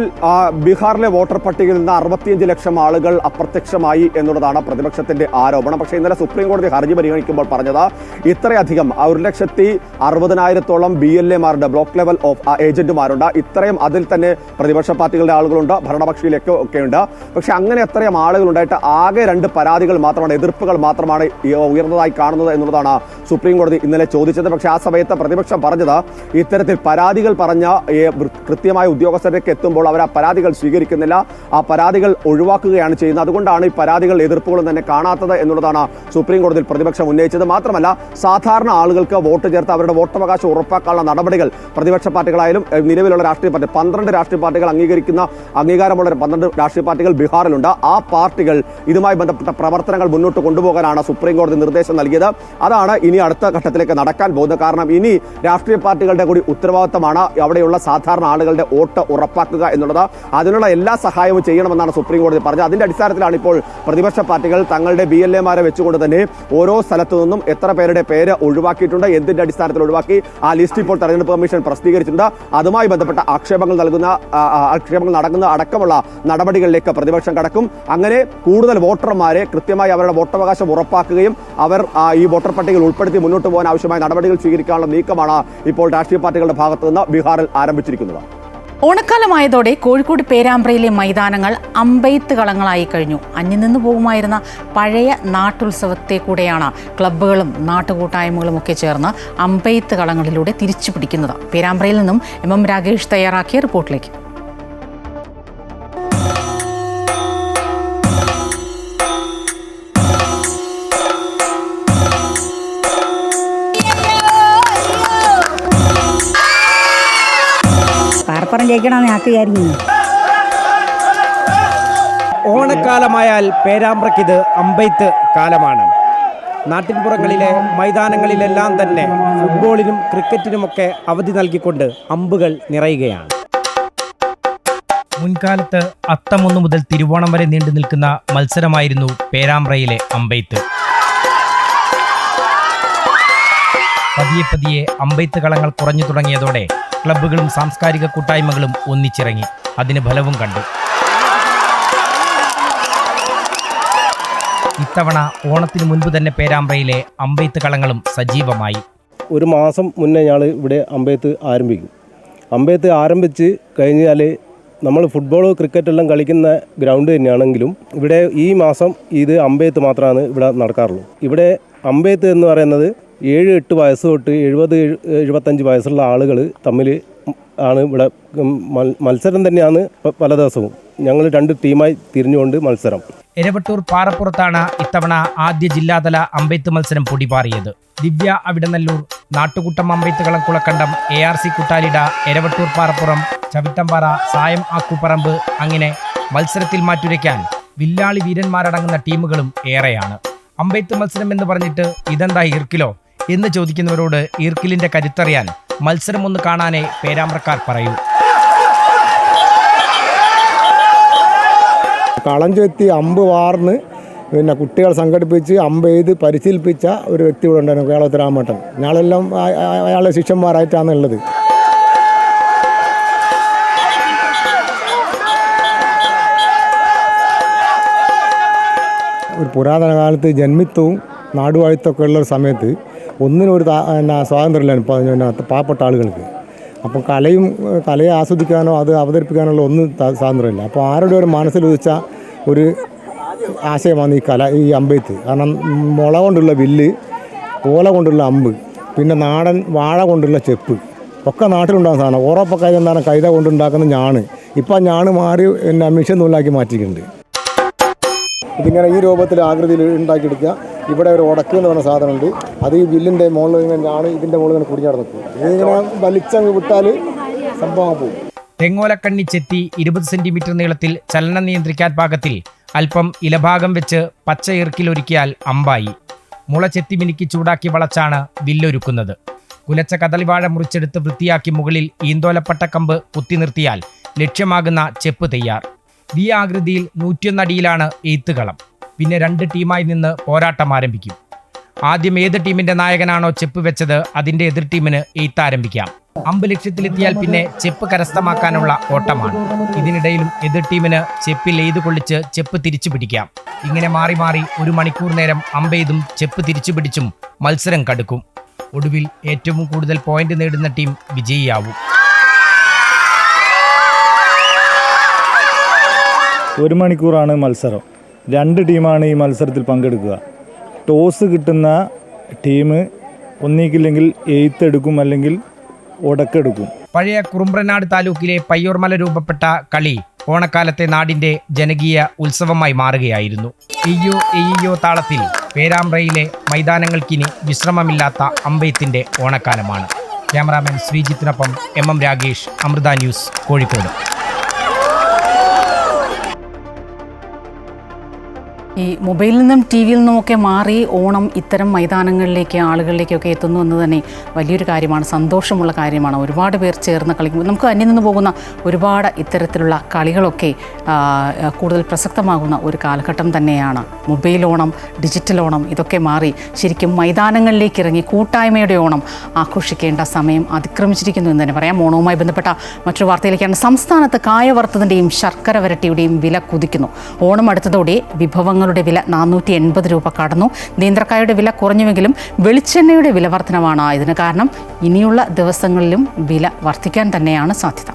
ബീഹാറിലെ വോട്ടർ പട്ടികയിൽ നിന്ന് 65 ലക്ഷം ആളുകൾ അപ്രത്യക്ഷമായി എന്നുള്ളതാണ് പ്രതിപക്ഷത്തിന്റെ ആരോപണം. പക്ഷേ ഇന്നലെ സുപ്രീം കോടതി ഹർജി പരിഗണിക്കുമ്പോൾ പറഞ്ഞത് ഇത്രയധികം 1,60,000-ഓളം BLA-മാരുണ്ട്, ബ്ലോക്ക് ലെവൽ ഏജന്റുമാരുണ്ട്. ഇത്രയും അതിൽ തന്നെ പ്രതിപക്ഷ പാർട്ടികളുടെ ആളുകളുണ്ട്, ഭരണപക്ഷിയിലൊക്കെ ഒക്കെയുണ്ട്. പക്ഷെ അങ്ങനെ അത്രയും ആളുകളുണ്ടായിട്ട് ആകെ 2 പരാതികൾ മാത്രമാണ്, എതിർപ്പുകൾ മാത്രമാണ് ഉയർന്നതായി കാണുന്നത് എന്നുള്ളതാണ് സുപ്രീം കോടതി ഇന്നലെ ചോദിച്ചത്. പക്ഷേ ആ സമയത്ത് പ്രതിപക്ഷം പറഞ്ഞത് ഇത്തരത്തിൽ പരാതികൾ പറഞ്ഞ കൃത്യമായ ഉദ്യോഗസ്ഥ എത്തുമ്പോൾ അവർ ആ പരാതികൾ സ്വീകരിക്കുന്നില്ല, ആ പരാതികൾ ഒഴിവാക്കുകയാണ് ചെയ്യുന്നത്. അതുകൊണ്ടാണ് ഈ പരാതികൾ എതിർപ്പുകളും തന്നെ കാണാത്തത് എന്നുള്ളതാണ് സുപ്രീം കോടതിയിൽ പ്രതിപക്ഷം ഉന്നയിച്ചത്. മാത്രമല്ല, സാധാരണ ആളുകൾക്ക് വോട്ട് ചേർത്ത് അവരുടെ വോട്ടവകാശം ഉറപ്പാക്കാനുള്ള നടപടികൾ പ്രതിപക്ഷ പാർട്ടികളായാലും നിലവിലുള്ള രാഷ്ട്രീയ പാർട്ടി 12 രാഷ്ട്രീയ പാർട്ടികൾ അംഗീകാരമുള്ള 12 രാഷ്ട്രീയ പാർട്ടികൾ ബീഹാറിലുണ്ട്. ആ പാർട്ടികൾ ഇതുമായി ബന്ധപ്പെട്ട പ്രവർത്തനങ്ങൾ മുന്നോട്ട് കൊണ്ടുപോകാനാണ് സുപ്രീം കോടതി നിർദ്ദേശം നൽകിയത്. അതാണ് ഇനി അടുത്ത ഘട്ടത്തിലേക്ക് നടക്കാൻ പോകുന്നത്. കാരണം ഇനി രാഷ്ട്രീയ പാർട്ടികളുടെ കൂടി ഉത്തരവാദിത്തമാണ് അവിടെയുള്ള സാധാരണ ആളുകളുടെ വോട്ട് ഉറപ്പാക്കുക എന്നുള്ളത്. അതിനുള്ള എല്ലാ സഹായവും ചെയ്യണമെന്നാണ് സുപ്രീം കോടതി പറഞ്ഞത്. അതിന്റെ അടിസ്ഥാനത്തിലാണ് ഇപ്പോൾ പ്രതിപക്ഷ പാർട്ടികൾ തങ്ങളുടെ BLA-മാരെ വെച്ചുകൊണ്ട് തന്നെ ഓരോ സ്ഥലത്തു നിന്നും എത്ര പേരുടെ പേര് ഒഴിവാക്കിയിട്ടുണ്ട്, എന്തിന്റെ അടിസ്ഥാനത്തിൽ ഒഴിവാക്കി, ആ ലിസ്റ്റ് ഇപ്പോൾ തെരഞ്ഞെടുപ്പ് കമ്മീഷൻ പ്രസിദ്ധീകരിച്ചിട്ടുണ്ട്. അതുമായി ബന്ധപ്പെട്ട ആക്ഷേപങ്ങൾ നടക്കുന്ന അടക്കമുള്ള നടപടികളിലേക്ക് പ്രതിപക്ഷം കടക്കും. അങ്ങനെ കൂടുതൽ വോട്ടർമാരെ കൃത്യമായി അവരുടെ വോട്ടവകാശം ഉറപ്പാക്കുകയും അവർ ഈ വോട്ടർ പട്ടികയിൽ ഉൾപ്പെടുത്തി മുന്നോട്ട് പോകാൻ ആവശ്യമായ നടപടികൾ സ്വീകരിക്കാനുള്ള നീക്കമാണ് ഇപ്പോൾ രാഷ്ട്രീയ പാർട്ടികളുടെ ഭാഗത്തു നിന്ന് ബീഹാറിൽ ആരംഭിച്ചിരിക്കുന്നത്. ഓണക്കാലമായതോടെ കോഴിക്കോട് പേരാമ്പ്രയിലെ മൈതാനങ്ങൾ അമ്പെയ്ത്ത് കളങ്ങളായി കഴിഞ്ഞു. അന്യം നിന്നു പോകുമായിരുന്ന പഴയ നാട്ടുത്സവത്തെ കൂടെയാണ് ക്ലബ്ബുകളും നാട്ടുകൂട്ടായ്മകളും ഒക്കെ ചേർന്ന് അമ്പെയ്ത്ത് കളങ്ങളിലൂടെ തിരിച്ചു പിടിക്കുന്നത്. പേരാമ്പ്രയിൽ നിന്നും MM രാകേഷ് തയ്യാറാക്കിയ റിപ്പോർട്ടിലേക്ക്. ഓണക്കാലമായാൽ പേരാമ്പ്രയ്ക്കിത് അമ്പെയ്ത്ത് കാലമാണ്. നാട്ടിൻപുറങ്ങളിലെ മൈതാനങ്ങളിലെല്ലാം തന്നെ ഫുട്ബോളിനും ക്രിക്കറ്റിനുമൊക്കെ അവധി നൽകിക്കൊണ്ട് അമ്പുകൾ നിറയുകയാണ്. മുൻകാലത്ത് അത്തം 1 മുതൽ തിരുവോണം വരെ നീണ്ടു നിൽക്കുന്ന മത്സരമായിരുന്നു പേരാമ്പ്രയിലെ അമ്പെയ്ത്ത്. പതിയെ അമ്പെയ്ത്ത് കളങ്ങൾ കുറഞ്ഞു തുടങ്ങിയതോടെ ക്ലബ്ബുകളും സാംസ്കാരിക കൂട്ടായ്മകളും ഒന്നിച്ചിറങ്ങി. അതിന് ഫലവും കണ്ടു. ഇത്തവണ ഓണത്തിന് മുൻപ് തന്നെ പേരാമ്പ്രയിലെ അമ്പെയ്ത്ത് കളങ്ങളും സജീവമായി. ഒരു മാസം മുന്നേ ഞങ്ങൾ ഇവിടെ അമ്പെയ്ത്ത് ആരംഭിക്കും. അമ്പെയ്ത്ത് ആരംഭിച്ച് കഴിഞ്ഞാൽ നമ്മൾ ഫുട്ബോൾ ക്രിക്കറ്റെല്ലാം കളിക്കുന്ന ഗ്രൗണ്ട് തന്നെയാണെങ്കിലും ഇവിടെ ഈ മാസം ഇത് അമ്പെയ്ത്ത് മാത്രമാണ് ഇവിടെ നടക്കാറുള്ളൂ. ഇവിടെ അമ്പെയ്ത്ത് എന്ന് പറയുന്നത് 7-8 വയസ്സ് തൊട്ട് 70-75 വയസ്സുള്ള ആളുകൾ തമ്മിൽ ആണ് ഇവിടെ മത്സരം തന്നെയാണ് പല ദിവസവും. ഞങ്ങൾ 2 ടീമായി തിരിഞ്ഞുകൊണ്ട് മത്സരം. എരവട്ടൂർ പാറപ്പുറത്താണ് ഇത്തവണ ആദ്യ ജില്ലാതല അമ്പെയ്ത്ത് മത്സരം പൊടിപാറിയത്. ദിവ്യ അവിടനല്ലൂർ, നാട്ടുകൂട്ടം അമ്പെയ്ത്തുകളം കുളക്കണ്ടം, ARC കുട്ടാലിട, എരവട്ടൂർ പാറപ്പുറം, ചവിട്ടമ്പാറ, സായം ആക്കുപറമ്പ്, അങ്ങനെ മത്സരത്തിൽ മാറ്റുരയ്ക്കാൻ വില്ലാളി വീരന്മാരടങ്ങുന്ന ടീമുകളും ഏറെയാണ്. അമ്പെയ്ത്ത് മത്സരം എന്ന് പറഞ്ഞിട്ട് ഇതെന്താ ഈർക്കിലോ എന്ന് ചോദിക്കുന്നവരോട് ഈർക്കിലിന്റെ കരുത്തറിയാൻ മത്സരം ഒന്ന് കാണാനേ പേരാമ്പ്രക്കാർ പറയൂ. കളം ചെത്തി അമ്പ് വാർന്ന് പിന്നെ കുട്ടികൾ സംഘടിപ്പിച്ച് അമ്പ് ചെയ്ത് പരിശീലിപ്പിച്ച ഒരു വ്യക്തി ഇവിടെ ഉണ്ടായിരുന്നു, കേളത്ത് രാമേട്ടൻ. ഞങ്ങളെല്ലാം അയാളെ ശിഷ്യന്മാരായിട്ടാണ് ഉള്ളത്. ഒരു പുരാതന കാലത്ത് ജന്മിത്വവും നാടുവാഴ്ത്തൊക്കെ ഉള്ള സമയത്ത് ഒന്നിനും ഒരു സ്വാതന്ത്ര്യമില്ല ഇപ്പോൾ പാവപ്പെട്ട ആളുകൾക്ക്. അപ്പം കലയെ ആസ്വദിക്കാനോ അത് അവതരിപ്പിക്കാനുള്ള ഒന്നും സ്വാതന്ത്ര്യമില്ല. അപ്പോൾ ആരുടെ ഒരു മനസ്സിലുദിച്ച ഒരു ആശയമാണ് ഈ അമ്പെയ്ത്ത്. കാരണം മുള കൊണ്ടുള്ള വില്ല്, ഓല കൊണ്ടുള്ള അമ്പ്, പിന്നെ നാടൻ വാഴ കൊണ്ടുള്ള ചെപ്പ് ഒക്കെ നാട്ടിലുണ്ടാകുന്ന സാധനം. ഓറോപ്പൊക്കെ എന്താണ് കൈത കൊണ്ടുണ്ടാക്കുന്ന ഞാണ്. ഇപ്പം ഞാണ് മാറി മിഷൻ നൂലാക്കി മാറ്റിയിട്ടുണ്ട്. ഇതിങ്ങനെ ഈ രൂപത്തിൽ ആകൃതിയിൽ ഉണ്ടാക്കിയെടുക്കുക. ഇവിടെ ഒരു ഉടക്ക് എന്ന് പറഞ്ഞ സാധനമുണ്ട്. അത് ഈ വില്ലിൻ്റെ മുകളിൽ ഇങ്ങനെയാണ്, ഇതിൻ്റെ മുകളിൽ ഇങ്ങനെ കുടിഞ്ഞാട് നിൽക്കും. ഇതിങ്ങനെ വലിച്ചങ്ങ് വിട്ടാൽ സംഭവം പോകും. തെങ്ങോലക്കണ്ണി ചെത്തി 20 സെന്റിമീറ്റർ നീളത്തിൽ ചലനം നിയന്ത്രിക്കാൻ പാകത്തിൽ അല്പം ഇലഭാഗം വെച്ച് പച്ച ഇറുക്കിലൊരുക്കിയാൽ അമ്പായി. മുള ചെത്തി മിനുക്കി ചൂടാക്കി വളച്ചാണ് വില്ലൊരുക്കുന്നത്. കുലച്ച കദളിവാഴ മുറിച്ചെടുത്ത് വൃത്തിയാക്കി മുകളിൽ ഈന്തോലപ്പട്ട കമ്പ് കുത്തി നിർത്തിയാൽ ലക്ഷ്യമാകുന്ന ചെപ്പ് തയ്യാർ. വി ആകൃതിയിൽ 101 അടിയിലാണ് എയ്ത്തുകളം. പിന്നെ 2 ടീമായി നിന്ന് പോരാട്ടം ആരംഭിക്കും. ആദ്യം ഏത് ടീമിന്റെ നായകനാണോ ചെപ്പ് വെച്ചത് അതിന്റെ എതിർ ടീമിന് എയ്ത്ത് ആരംഭിക്കാം. അമ്പ് ലക്ഷ്യത്തിലെത്തിയാൽ പിന്നെ ചെപ്പ് കരസ്ഥമാക്കാനുള്ള ഓട്ടമാണ്. ഇതിനിടയിലും എതിർ ടീമിന് ചെപ്പിൽ എയ്ത് കൊള്ളിച്ച് ചെപ്പ് തിരിച്ചു പിടിക്കാം. ഇങ്ങനെ മാറി മാറി 1 മണിക്കൂർ നേരം അമ്പെയ്തും ചെപ്പ് തിരിച്ചു പിടിച്ചും മത്സരം കടുക്കും. ഒടുവിൽ ഏറ്റവും കൂടുതൽ പോയിന്റ് നേടുന്ന ടീം വിജയിയാവും. 1 മണിക്കൂറാണ് മത്സരം. 2 ടീമാണ് ഈ മത്സരത്തിൽ പങ്കെടുക്കുക. ടോസ് കിട്ടുന്ന ടീം ഒന്നിക്കില്ലെങ്കിൽ എയ്ത്ത് എടുക്കും, അല്ലെങ്കിൽ ഉടക്കെടുക്കും. പഴയ കുറുമ്പ്രനാട് താലൂക്കിലെ പയ്യോർമല രൂപപ്പെട്ട കളി ഓണക്കാലത്തെ നാടിന്റെ ജനകീയ ഉത്സവമായി മാറുകയായിരുന്നു. എയ്യോ എയ്യോ താളത്തിൽ പേരാമ്പ്രയിലെ മൈതാനങ്ങൾക്കിനി വിശ്രമമില്ലാത്ത അമ്പെയ്ത്തിന്റെ ഓണക്കാലമാണ്. ക്യാമറാമാൻ ശ്രീജിത്തിനൊപ്പം MM രാഗേഷ്, അമൃത ന്യൂസ്, കോഴിക്കോട്. ഈ മൊബൈലിൽ നിന്നും ടി വിയിൽ നിന്നുമൊക്കെ മാറി ഓണം ഇത്തരം മൈതാനങ്ങളിലേക്ക് ആളുകളിലേക്കൊക്കെ എത്തുന്നു എന്ന് തന്നെ വലിയൊരു കാര്യമാണ്, സന്തോഷമുള്ള കാര്യമാണ്. ഒരുപാട് പേർ ചേർന്ന് കളിക്കുമ്പോൾ നമുക്ക് അന്യം നിന്ന് പോകുന്ന ഒരുപാട് ഇത്തരത്തിലുള്ള കളികളൊക്കെ കൂടുതൽ പ്രസക്തമാകുന്ന ഒരു കാലഘട്ടം തന്നെയാണ്. മൊബൈൽ ഓണം, ഡിജിറ്റൽ ഓണം ഇതൊക്കെ മാറി ശരിക്കും മൈതാനങ്ങളിലേക്ക് ഇറങ്ങി കൂട്ടായ്മയുടെ ഓണം ആഘോഷിക്കേണ്ട സമയം അതിക്രമിച്ചിരിക്കുന്നു എന്ന് തന്നെ പറയാം. ഓണവുമായി ബന്ധപ്പെട്ട മറ്റൊരു വാർത്തയിലേക്കാണ്. സംസ്ഥാനത്ത് കായ വറുത്തതിൻ്റെയും ശർക്കര വരട്ടിയുടെയും വില കുതിക്കുന്നു. ഓണം അടുത്തതോടെ വിഭവങ്ങളുടെ വില 480 രൂപ കടന്നു. നേന്ത്രക്കായുടെ വില കുറഞ്ഞുവെങ്കിലും വെളിച്ചെണ്ണയുടെ വില വർധനമാണ് ഇതിന് കാരണം. ഇനിയുള്ള ദിവസങ്ങളിലും വില വർദ്ധിക്കാൻ തന്നെയാണ് സാധ്യത.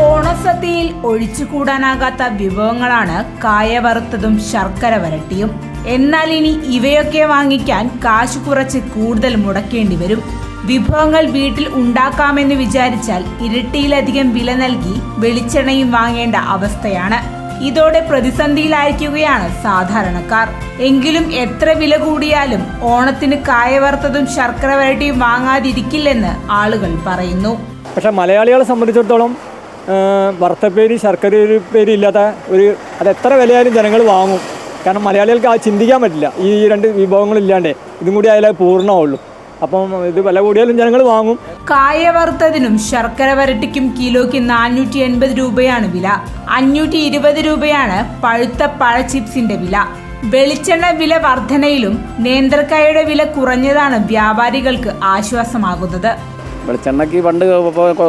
ഓണസദ്യയിൽ ഒഴിച്ചുകൂടാനാകാത്ത വിഭവങ്ങളാണ് കായ വറുത്തതും ശർക്കര വരട്ടിയും. എന്നാൽ ഇനി ഇവയൊക്കെ വാങ്ങിക്കാൻ കാശ് കുറച്ച് കൂടുതൽ മുടക്കേണ്ടി വരും. വിഭവങ്ങൾ വീട്ടിൽ ഉണ്ടാക്കാമെന്ന് വിചാരിച്ചാൽ ഇരട്ടിയിലധികം വില നൽകി വെളിച്ചെണ്ണയും വാങ്ങേണ്ട അവസ്ഥയാണ്. ഇതോടെ പ്രതിസന്ധിയിലായിരിക്കുകയാണ് സാധാരണക്കാർ. എങ്കിലും എത്ര വില കൂടിയാലും ഓണത്തിന് കായ വറുത്തതും ശർക്കര വരട്ടിയും വാങ്ങാതിരിക്കില്ലെന്ന് ആളുകൾ പറയുന്നു. പക്ഷെ മലയാളികളെ സംബന്ധിച്ചിടത്തോളം വറുത്തപ്പേരി ശർക്കരപ്പേരി ഇല്ലാത്ത അത് എത്ര വിലയായാലും ജനങ്ങൾ വാങ്ങും. കാരണം മലയാളികൾക്ക് ചിന്തിക്കാൻ പറ്റില്ല. ഈ 2 വിഭവങ്ങളില്ലാണ്ടേ ഇതും കൂടി ആയാലേ പൂർണ്ണമുള്ളൂ. അപ്പം ഇത് വില കൂടിയാലും ജനങ്ങൾ വാങ്ങും. കായ വറുത്തതിനും ശർക്കര വരട്ടിക്കും കിലോയ്ക്ക് 480 രൂപയാണ് വില. 520 രൂപയാണ് പഴുത്ത പഴ ചിപ്സിന്റെ വില. വെളിച്ചെണ്ണ വില വർധനയിലും നേന്ത്രക്കായുടെ വില കുറഞ്ഞതാണ് വ്യാപാരികൾക്ക് ആശ്വാസമാകുന്നത്. വെളിച്ചെണ്ണയ്ക്ക് പണ്ട്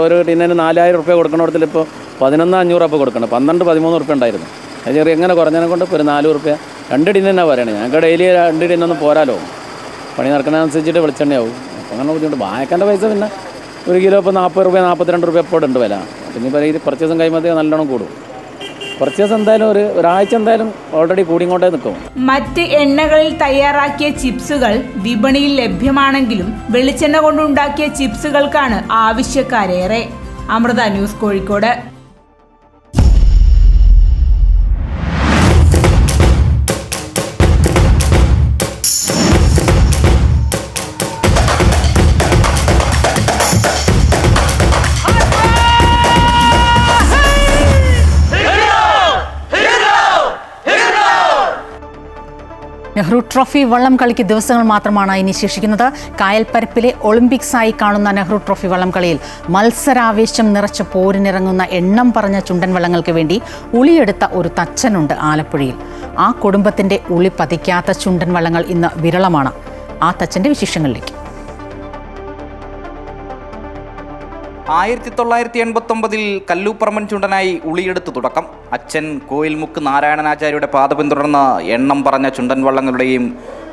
ഒരു ടിന്നിന് 4000 രൂപ കൊടുക്കണത്തിൽ ഇപ്പോൾ 11,500 രൂപ കൊടുക്കണം. 12-13 രൂപ ഉണ്ടായിരുന്നു. അത് ചെറിയ എങ്ങനെ കുറഞ്ഞതിനെ കൊണ്ട് ഇപ്പോൾ ഒരു 4 രൂപ 2 ടിന്ന് തന്നെ പറയണേ. ഞങ്ങൾക്ക് ഡെയിലി 2 ടിന്നൊന്നും പോരാലോ. പണി നടക്കണതനുസരിച്ചിട്ട് വെളിച്ചെണ്ണയാവും. അപ്പം അങ്ങനെ ബുദ്ധിമുട്ട്. വായക്കൻ്റെ പൈസ പിന്നെ 1 കിലോ ഇപ്പോൾ 40 രൂപ 42 രൂപ എപ്പോഴും ഉണ്ട് വില. പിന്നെ ഇപ്പോൾ ഈ കുറച്ച് ദിവസം കഴിയുമ്പോൾ നല്ലോണം കൂടും. കുറച്ച് ദിവസം എന്തായാലും ഒരാഴ്ച എന്തായാലും ഓൾറെഡി കൂടിങ്ങോട്ടേ നിൽക്കും. മറ്റ് എണ്ണകളിൽ തയ്യാറാക്കിയ ചിപ്സുകൾ വിപണിയിൽ ലഭ്യമാണെങ്കിലും വെളിച്ചെണ്ണ കൊണ്ടുണ്ടാക്കിയ ചിപ്സുകൾക്കാണ് ആവശ്യക്കാരേറെ. അമൃത ന്യൂസ്, കോഴിക്കോട്. നെഹ്റു ട്രോഫി വള്ളം കളിക്ക് ദിവസങ്ങൾ മാത്രമാണ് ഇനി ശേഷിക്കുന്നത്. കായൽപ്പരപ്പിലെ ഒളിമ്പിക്സായി കാണുന്ന നെഹ്റു ട്രോഫി വള്ളം കളിയിൽ മത്സരാവേശം നിറച്ച പോരിനിറങ്ങുന്ന എണ്ണം പറഞ്ഞ ചുണ്ടൻ വള്ളങ്ങൾക്ക് വേണ്ടി ഉളിയെടുത്ത ഒരു തച്ചനുണ്ട് ആലപ്പുഴയിൽ. ആ കുടുംബത്തിൻ്റെ ഉളി പതിക്കാത്ത ചുണ്ടൻ വള്ളങ്ങൾ ഇന്ന് വിരളമാണ്. ആ തച്ചൻ്റെ വിശേഷങ്ങളിലേക്ക്. 1989 കല്ലൂപ്പറമ്പൻ ചുണ്ടനായി ഉളിയെടുത്ത് തുടക്കം. അച്ഛൻ കോയിൽമുക്ക് നാരായണനാചാര്യയുടെ പാത പിന്തുടർന്ന എണ്ണം പറഞ്ഞ ചുണ്ടൻ വള്ളങ്ങളുടെയും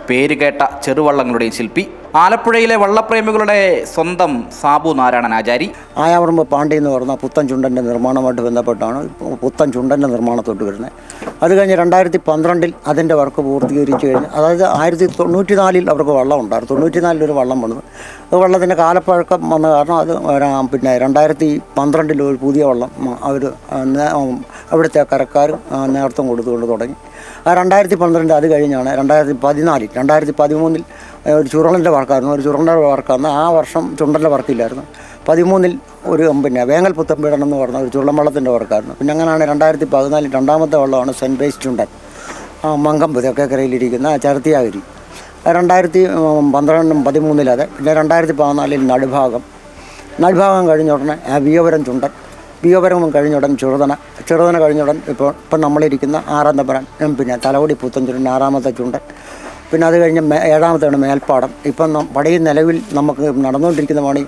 പേരുകേട്ട ചെറുവള്ളങ്ങളുടെയും ശില്പി. ആലപ്പുഴയിലെ വള്ളപ്രേമികളുടെ സ്വന്തം സാബു നാരായണനാചാരി. ആയാവറമ്പ് പാണ്ടി എന്ന് പറഞ്ഞ പുത്തൻ ചുണ്ടൻ്റെ നിർമ്മാണമായിട്ട് ബന്ധപ്പെട്ടാണ് പുത്തൻ ചുണ്ടൻ്റെ നിർമ്മാണത്തോട്ട് വരുന്നത്. അത് കഴിഞ്ഞ് 2012 അതിൻ്റെ വർക്ക് പൂർത്തീകരിച്ച് കഴിഞ്ഞ്, അതായത് 1994 അവർക്ക് വള്ളം ഉണ്ടായിരുന്നു. 94 ഒരു വള്ളം വന്നത്. അത് വള്ളത്തിൻ്റെ കാലപ്പഴക്കം വന്ന കാരണം അത് പിന്നെ 2012 ഒരു പുതിയ വള്ളം അവർ അവിടുത്തെ കരക്കാർ നേതൃത്വം കൊടുത്തുകൊണ്ട് തുടങ്ങി. ആ 2012 അത് കഴിഞ്ഞാണ് 2013 ഒരു ചുരുളൻ്റെ വർക്കായിരുന്നു. ഒരു ചുരുളൻ്റെ വർക്കായിരുന്നു. ആ വർഷം ചുണ്ടൻ്റെ വർക്കില്ലായിരുന്നു. 2013 ഒരു പിന്നെ വേങ്ങൽ പുത്തമ്പീടനം എന്ന് പറഞ്ഞ ഒരു ചുരുളൻ വള്ളത്തിൻ്റെ വർക്കായിരുന്നു. പിന്നെ അങ്ങനെയാണ് 2014 രണ്ടാമത്തെ വള്ളമാണ് സെൻറ്റ് ബേസ് ചുണ്ടൻ, മങ്കമ്പ് തെക്കേക്കരയിലിരിക്കുന്ന ചരത്തിയാഗിരി. 2013 അത്. പിന്നെ 2014 നടുഭാഗം കഴിഞ്ഞ ഉടനെ വിയോപുരം ചുണ്ടൻ, വിയോപുരം കഴിഞ്ഞ ഉടൻ ചെറുതന കഴിഞ്ഞ ഉടൻ ഇപ്പം നമ്മളിരിക്കുന്ന 6ാം തമ്പുരാൻ, പിന്നെ തലവടി പുത്തൻ ചുണ്ടൻ 6ാമത്തെ ചുണ്ടൻ. പിന്നെ അത് കഴിഞ്ഞ് 7ാമത്തെയാണ് മേൽപ്പാടം. ഇപ്പം പടിയിൽ നിലവിൽ നമുക്ക് നടന്നുകൊണ്ടിരിക്കുന്ന പണി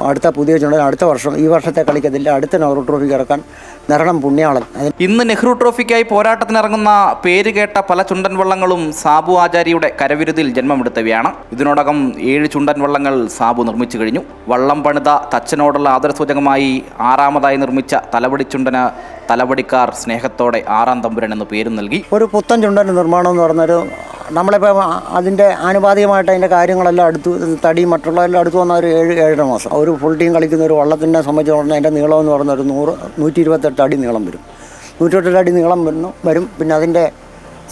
അടുത്ത പുതിയ ചുണ്ടൻ അടുത്ത വർഷം, ഈ വർഷത്തെ കളിക്കത്തില്ല, അടുത്ത നെഹ്റു ട്രോഫിക്ക് ഇറക്കാൻ നിരണം പുണ്യാളൻ. ഇന്ന് നെഹ്റു ട്രോഫിക്കായി പോരാട്ടത്തിനിറങ്ങുന്ന പേരുകേട്ട പല ചുണ്ടൻ വള്ളങ്ങളും സാബു ആചാര്യയുടെ കരവിരുതിൽ ജന്മമെടുത്തവയാണ്. ഇതിനോടകം 7 ചുണ്ടൻ വള്ളങ്ങൾ സാബു നിർമ്മിച്ചു കഴിഞ്ഞു. വള്ളം പണിത തച്ചനോടുള്ള ആദരസൂചകമായി 6ാമതായി നിർമ്മിച്ച തലവടിച്ചുണ്ടന് തലവടിക്കാർ സ്നേഹത്തോടെ 6ാം തമ്പുരൻ എന്ന് പേരും നൽകി. ഒരു പുത്തൻ ചുണ്ടൻ്റെ നിർമ്മാണം എന്ന് പറഞ്ഞൊരു നമ്മളിപ്പോൾ അതിൻ്റെ ആനുപാതികമായിട്ട് അതിൻ്റെ കാര്യങ്ങളെല്ലാം അടുത്ത് തടി മറ്റുള്ളതെല്ലാം അടുത്ത് വന്ന ഒരു 7-7.5 മാസം. ഒരു ഫുൾ ടീം കളിക്കുന്ന ഒരു വള്ളത്തിനെ സംബന്ധിച്ച് പറഞ്ഞാൽ അതിൻ്റെ നീളം എന്ന് പറഞ്ഞ ഒരു 128 അടി നീളം വരും. 128 അടി നീളം വരും. പിന്നെ അതിൻ്റെ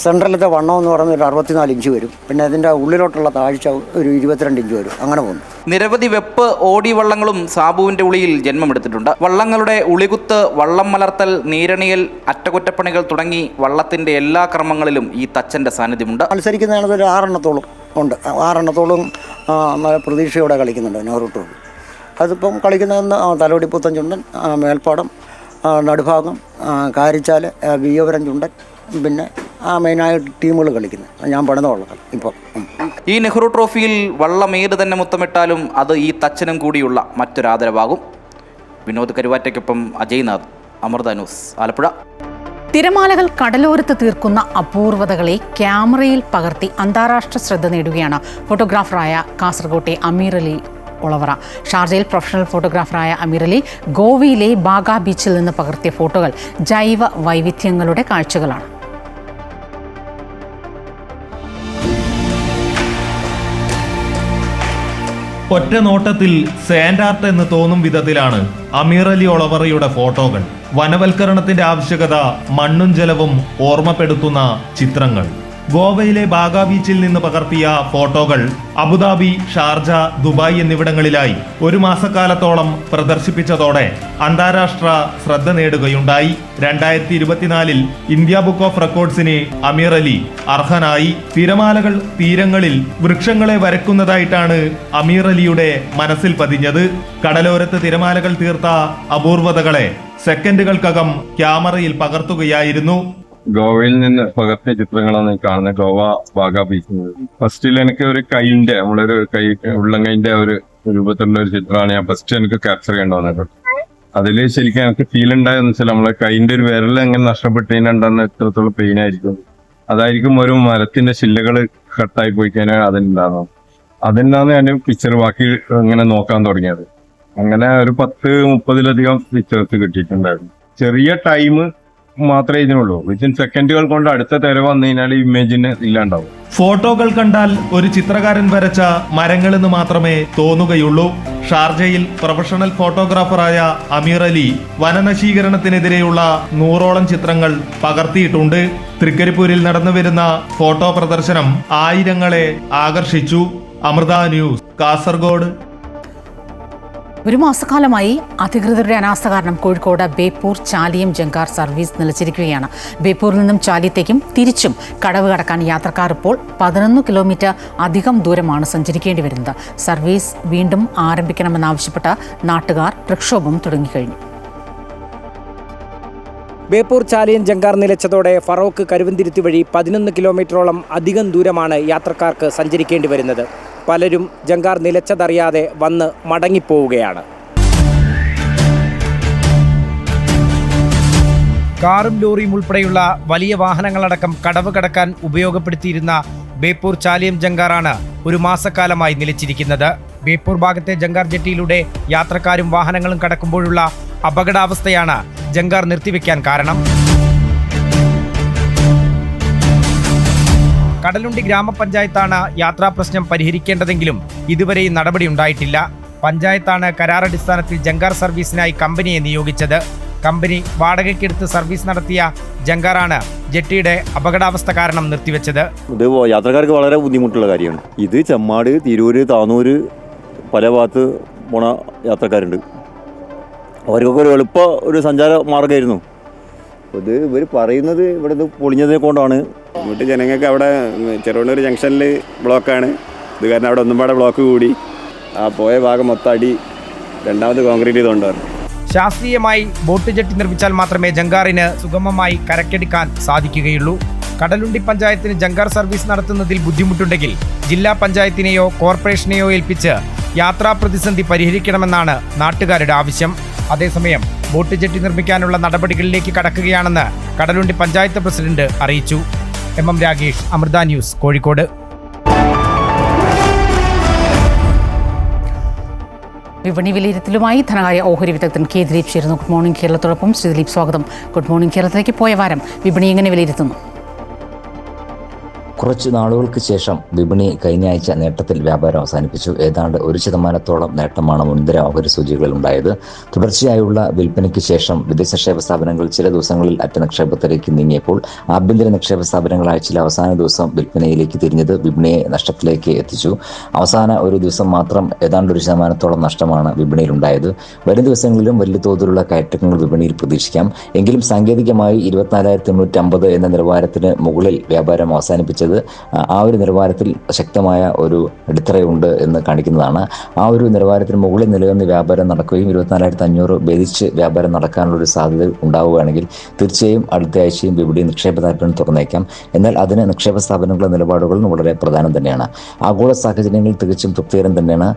സെൻട്രലത്തെ വണ്ണം എന്ന് പറയുന്നത് ഒരു 64 ഇഞ്ച് വരും. പിന്നെ അതിൻ്റെ ഉള്ളിലോട്ടുള്ള താഴ്ച ഒരു 22 ഇഞ്ച് വരും. അങ്ങനെ പോകുന്നു. നിരവധി വെപ്പ് ഓടി വള്ളങ്ങളും സാബുവിൻ്റെ ഉളിയിൽ ജന്മമെടുത്തിട്ടുണ്ട്. വള്ളങ്ങളുടെ ഉളികുത്ത്, വള്ളം മലർത്തൽ, നീരണിയൽ, അറ്റകുറ്റപ്പണികൾ തുടങ്ങി വള്ളത്തിൻ്റെ എല്ലാ ക്രമങ്ങളിലും ഈ തച്ചൻ്റെ സാന്നിധ്യമുണ്ട്. മത്സരിക്കുന്നതാണ് ഒരു 6 എണ്ണത്തോളം ഉണ്ട്. 6 എണ്ണത്തോളം പ്രതീക്ഷയോടെ കളിക്കുന്നുണ്ട് നെഹ്റു ട്രോഫി. അതിപ്പം കളിക്കുന്നതെന്ന് തലവടി പുത്തൻ ചുണ്ടൻ, മേൽപ്പാടം, നടുഭാഗം, കാരിച്ചാൽ, വിയോപുരം ചുണ്ടൻ, പിന്നെ മെയിനായിട്ട് ടീമുകൾ കളിക്കുന്നത് ഞാൻ പണിത വള്ളങ്ങൾ. ഇപ്പോൾ ഈ നെഹ്റു ട്രോഫിയിൽ വള്ളം ഏത് തന്നെ മുത്തമിട്ടാലും അത് ഈ തച്ചനും കൂടിയുള്ള മറ്റൊരാദരവാകും. വിനോദ് കരുവാറ്റയ്ക്കൊപ്പം അജയ്നാഥ്, അമൃത ന്യൂസ്, ആലപ്പുഴ. തിരമാലകൾ കടലോരത്ത് തീർക്കുന്ന അപൂർവതകളെ ക്യാമറയിൽ പകർത്തി അന്താരാഷ്ട്ര ശ്രദ്ധ നേടുകയാണ് ഫോട്ടോഗ്രാഫറായ കാസർകോട്ടെ അമീർ അലി ഒളവറ. ഷാർജയിൽ പ്രൊഫഷണൽ ഫോട്ടോഗ്രാഫറായ അമീർ അലി ഗോവയിലെ ബാഗ ബീച്ചിൽ നിന്ന് പകർത്തിയ ഫോട്ടോകൾ ജൈവ വൈവിധ്യങ്ങളുടെ കാഴ്ചകളാണ്. ഒറ്റ നോട്ടത്തിൽ സാൻഡ് ആർട്ട് എന്ന് തോന്നും വിധത്തിലാണ് അമീർ അലി ഒളവറയുടെ ഫോട്ടോകൾ. വനവൽക്കരണത്തിന്റെ ആവശ്യകത മണ്ണും ജലവും ഓർമ്മപ്പെടുത്തുന്ന ചിത്രങ്ങൾ. ഗോവയിലെ ബാഗ ബീച്ചിൽ നിന്ന് പകർത്തിയ ഫോട്ടോകൾ അബുദാബി, ഷാർജ, ദുബായ് എന്നിവിടങ്ങളിലായി 1 മാസക്കാലത്തോളം പ്രദർശിപ്പിച്ചതോടെ അന്താരാഷ്ട്ര ശ്രദ്ധ നേടുകയുണ്ടായി. 2024 ഇന്ത്യ ബുക്ക് ഓഫ് റെക്കോർഡ്സിന് അമീർ അലി അർഹനായി. തിരമാലകൾ തീരങ്ങളിൽ വൃക്ഷങ്ങളെ വരക്കുന്നതായിട്ടാണ് അമീർ അലിയുടെ മനസ്സിൽ പതിഞ്ഞത്. കടലോരത്ത് തിരമാലകൾ തീർത്ത അപൂർവതകളെ സെക്കൻഡുകൾക്കകം ക്യാമറയിൽ പകർത്തുകയായിരുന്നു. ഗോവയിൽ നിന്ന് പകർത്തിയ ചിത്രങ്ങളാണ് കാണുന്നത്. ഗോവ ബാഗ ബീച്ചിൽ. ഫസ്റ്റിൽ എനിക്ക് ഒരു കൈന്റെ, നമ്മളൊരു കൈ ഉള്ളങ്കൈന്റെ ഒരു രൂപത്തിലുള്ള ഒരു ചിത്രമാണ് ഞാൻ ഫസ്റ്റ് എനിക്ക് ക്യാപ്ചർ ചെയ്യേണ്ടി വന്നത്. അതിൽ ശരിക്കും എനിക്ക് ഫീൽ ഉണ്ടായെന്ന് വെച്ചാൽ നമ്മളെ കൈന്റെ ഒരു വിരൽ എങ്ങനെ നഷ്ടപ്പെട്ടതിനുണ്ടെന്ന് എത്രത്തോളം പെയിൻ ആയിരിക്കും. അതായിരിക്കും ഒരു മരത്തിന്റെ ശില്ലകൾ കട്ടായി പോയി കഴിഞ്ഞാൽ അതിനുണ്ടാകും. അതിനാണ് ഞാൻ പിക്ചർ ബാക്കി ഇങ്ങനെ നോക്കാൻ തുടങ്ങിയത്. അങ്ങനെ ഒരു 10-30 പിക്ചേഴ്സ് കിട്ടിയിട്ടുണ്ടായിരുന്നു. ചെറിയ ടൈം മാത്രമേ ഇതിനുള്ളൂ. വിത്തിൻ സെക്കൻഡുകൾ കൊണ്ട് അടുത്ത തിര വന്നു കഴിഞ്ഞാൽ ഇമേജിന് ഇല്ലാണ്ടാവും. ഫോട്ടോകൾ കണ്ടാൽ ഒരു ചിത്രകാരൻ വരച്ച മരങ്ങളെന്ന് മാത്രമേ തോന്നുകയുള്ളൂ. ഷാർജയിൽ പ്രൊഫഷണൽ ഫോട്ടോഗ്രാഫറായ അമീർ അലി വനനശീകരണത്തിനെതിരെയുള്ള 100ഓളം ചിത്രങ്ങൾ പകർത്തിയിട്ടുണ്ട്. തൃക്കരിപ്പൂരിൽ നടന്നുവരുന്ന ഫോട്ടോ പ്രദർശനം ആയിരങ്ങളെ ആകർഷിച്ചു. അമൃത ന്യൂസ്, കാസർഗോഡ്. 1 മാസക്കാലമായി അധികൃതരുടെ അനാസ്ഥ കാരണം കോഴിക്കോട് ബേപ്പൂർ ചാലിയം ജങ്കാർ സർവീസ് നിലച്ചിരിക്കുകയാണ്. ബേപ്പൂരിൽ നിന്നും ചാലിയത്തേക്കും തിരിച്ചും കടവ് കടക്കാൻ യാത്രക്കാർ ഇപ്പോൾ 11 കിലോമീറ്റർ അധികം ദൂരമാണ് സഞ്ചരിക്കേണ്ടി വരുന്നത്. സർവീസ് വീണ്ടും ആരംഭിക്കണമെന്നാവശ്യപ്പെട്ട് നാട്ടുകാർ പ്രക്ഷോഭം തുടങ്ങിക്കഴിഞ്ഞു. ബേപ്പൂർ ചാലിയൻ ജങ്കാർ നിലച്ചതോടെ ഫറോക്ക് കരുവന്തിരുത്തി വഴി 11 കിലോമീറ്ററോളം അധികം ദൂരമാണ് യാത്രക്കാർക്ക് സഞ്ചരിക്കേണ്ടി വരുന്നത്. പലരും ജങ്കാർ നിലച്ചതറിയാതെ വന്ന് മടങ്ങിപ്പോവുകയാണ്. കാറും ലോറിയും ഉൾപ്പെടെയുള്ള വലിയ വാഹനങ്ങളടക്കം കടവ് കടക്കാൻ ഉപയോഗപ്പെടുത്തിയിരുന്ന ബേപ്പൂർ ചാലിയം ജങ്കാറാണ് ഒരു മാസക്കാലമായി നിലച്ചിരിക്കുന്നത്. ബേപ്പൂർ ഭാഗത്തെ ജങ്കാർ ജെട്ടിയിലൂടെ യാത്രക്കാരും വാഹനങ്ങളും കടക്കുമ്പോഴുള്ള അപകടാവസ്ഥയാണ് ജങ്കാർ നിർത്തിവെക്കാൻ കാരണം. കടലുണ്ടി ഗ്രാമപഞ്ചായത്താണ് യാത്രാ പ്രശ്നം പരിഹരിക്കേണ്ടതെങ്കിലും ഇതുവരെയും നടപടിയുണ്ടായിട്ടില്ല. പഞ്ചായത്താണ് കരാറടിസ്ഥാനത്തിൽ ജങ്കാർ സർവീസിനായി കമ്പനിയെ നിയോഗിച്ചത്. കമ്പനി വാടകയ്ക്കെടുത്ത് സർവീസ് നടത്തിയ ജങ്കാറാണ് ജെട്ടിയുടെ അപകടാവസ്ഥ കാരണം നിർത്തിവെച്ചത്. ഇത് യാത്രക്കാർക്ക് വളരെ ബുദ്ധിമുട്ടുള്ള കാര്യമാണ്. ഇത് ചെമ്മാട്, തിരൂര്, താനൂര് പല ഭാഗത്ത് പോണ യാത്രക്കാരുണ്ട്. അവർക്കൊക്കെ ഒരു എളുപ്പ ഒരു സഞ്ചാര മാർഗ്ഗമായിരുന്നു. ഇത് ഇവർ പറയുന്നത് ഇവിടെ ഇത് പൊളിഞ്ഞതിനെ കൊണ്ടാണ്. ഇങ്ങോട്ട് ജനങ്ങൾക്ക് അവിടെ ചെറുവണ്ണൂർ ജംഗ്ഷനിൽ ബ്ലോക്കാണ്. ഇത് കാരണം അവിടെ ഒന്നും പാടെ ബ്ലോക്ക് കൂടി ആ പോയ ഭാഗം മൊത്തം അടി രണ്ടാമത് കോൺക്രീറ്റ് ചെയ്തുകൊണ്ടാണ്. ശാസ്ത്രീയമായി ബോട്ട് ജെട്ടി നിർമ്മിച്ചാൽ മാത്രമേ ജങ്കാറിന് സുഗമമായി കരക്കെടുക്കാൻ സാധിക്കുകയുള്ളൂ. കടലുണ്ടി പഞ്ചായത്തിന് ജങ്കാർ സർവീസ് നടത്തുന്നതിൽ ബുദ്ധിമുട്ടുണ്ടെങ്കിൽ ജില്ലാ പഞ്ചായത്തിനെയോ കോർപ്പറേഷനെയോ ഏൽപ്പിച്ച് യാത്രാ പ്രതിസന്ധി പരിഹരിക്കണമെന്നാണ് നാട്ടുകാരുടെ ആവശ്യം. അതേസമയം ബോട്ട് ജെട്ടി നിർമ്മിക്കാനുള്ള നടപടികളിലേക്ക് കടക്കുകയാണെന്ന് കടലുണ്ടി പഞ്ചായത്ത് പ്രസിഡന്റ് അറിയിച്ചു. M Ragesh, Amrita news, Kozhikode. വിപണി വിലയിരുത്തലുമായി ധനകാര്യ ഓഹരി വിദഗ്ധൻ കെ ദിലീപ് ചേരുന്നു. ഗുഡ് മോർണിംഗ് കേരളത്തോടൊപ്പം ശ്രീ ദിലീപ്, സ്വാഗതം. ഗുഡ് മോർണിംഗ് കേരളത്തിലേക്ക് പോയ വാരം വിപണി എങ്ങനെ വിലയിരുത്തുന്നു? കുറച്ച് നാളുകൾക്ക് ശേഷം വിപണി കഴിഞ്ഞ ആഴ്ച നേട്ടത്തിൽ വ്യാപാരം അവസാനിപ്പിച്ചു. ഏതാണ്ട് 1% നേട്ടമാണ് മുൻനിര ഓഹരി സൂചികകളിൽ ഉണ്ടായത്. തുടർച്ചയായുള്ള വിൽപ്പനയ്ക്ക് ശേഷം വിദേശ നിക്ഷേപ സ്ഥാപനങ്ങൾ ചില ദിവസങ്ങളിൽ അറ്റ നിക്ഷേപത്തിലേക്ക് നീങ്ങിയപ്പോൾ ആഭ്യന്തര നിക്ഷേപ സ്ഥാപനങ്ങൾ ആഴ്ചയിലെ അവസാന ദിവസം വിൽപ്പനയിലേക്ക് തിരിഞ്ഞത് വിപണിയെ നഷ്ടത്തിലേക്ക് എത്തിച്ചു. അവസാന ഒരു ദിവസം മാത്രം ഏതാണ്ട് 1% നഷ്ടമാണ് വിപണിയിലുണ്ടായത്. വരും ദിവസങ്ങളിലും വലിയ തോതിലുള്ള കയറ്റങ്ങൾ വിപണിയിൽ പ്രതീക്ഷിക്കാം. എങ്കിലും സാങ്കേതികമായി 24,850 എന്ന നിലവാരത്തിന് മുകളിൽ വ്യാപാരം അവസാനിപ്പിച്ചത് ആ ഒരു നിലവാരത്തിൽ ശക്തമായ ഒരു അടിത്തറയുണ്ട് എന്ന് കാണിക്കുന്നതാണ്. ആ ഒരു നിലവാരത്തിന് മുകളിൽ നിലനിന്ന് വ്യാപാരം നടക്കുകയും 24,500 ഭേദിച്ച് വ്യാപാരം നടക്കാനുള്ള ഒരു സാധ്യത ഉണ്ടാവുകയാണെങ്കിൽ തീർച്ചയായും അടുത്ത ആഴ്ചയും വിപണി നിക്ഷേപ താല്പര്യം തുറന്നേക്കാം. എന്നാൽ അതിന് നിക്ഷേപ സ്ഥാപനങ്ങളുടെ നിലപാടുകളും വളരെ പ്രധാനം തന്നെയാണ്. ആഗോള സാഹചര്യങ്ങൾ തികച്ചും തൃപ്തികരം തന്നെയാണ്.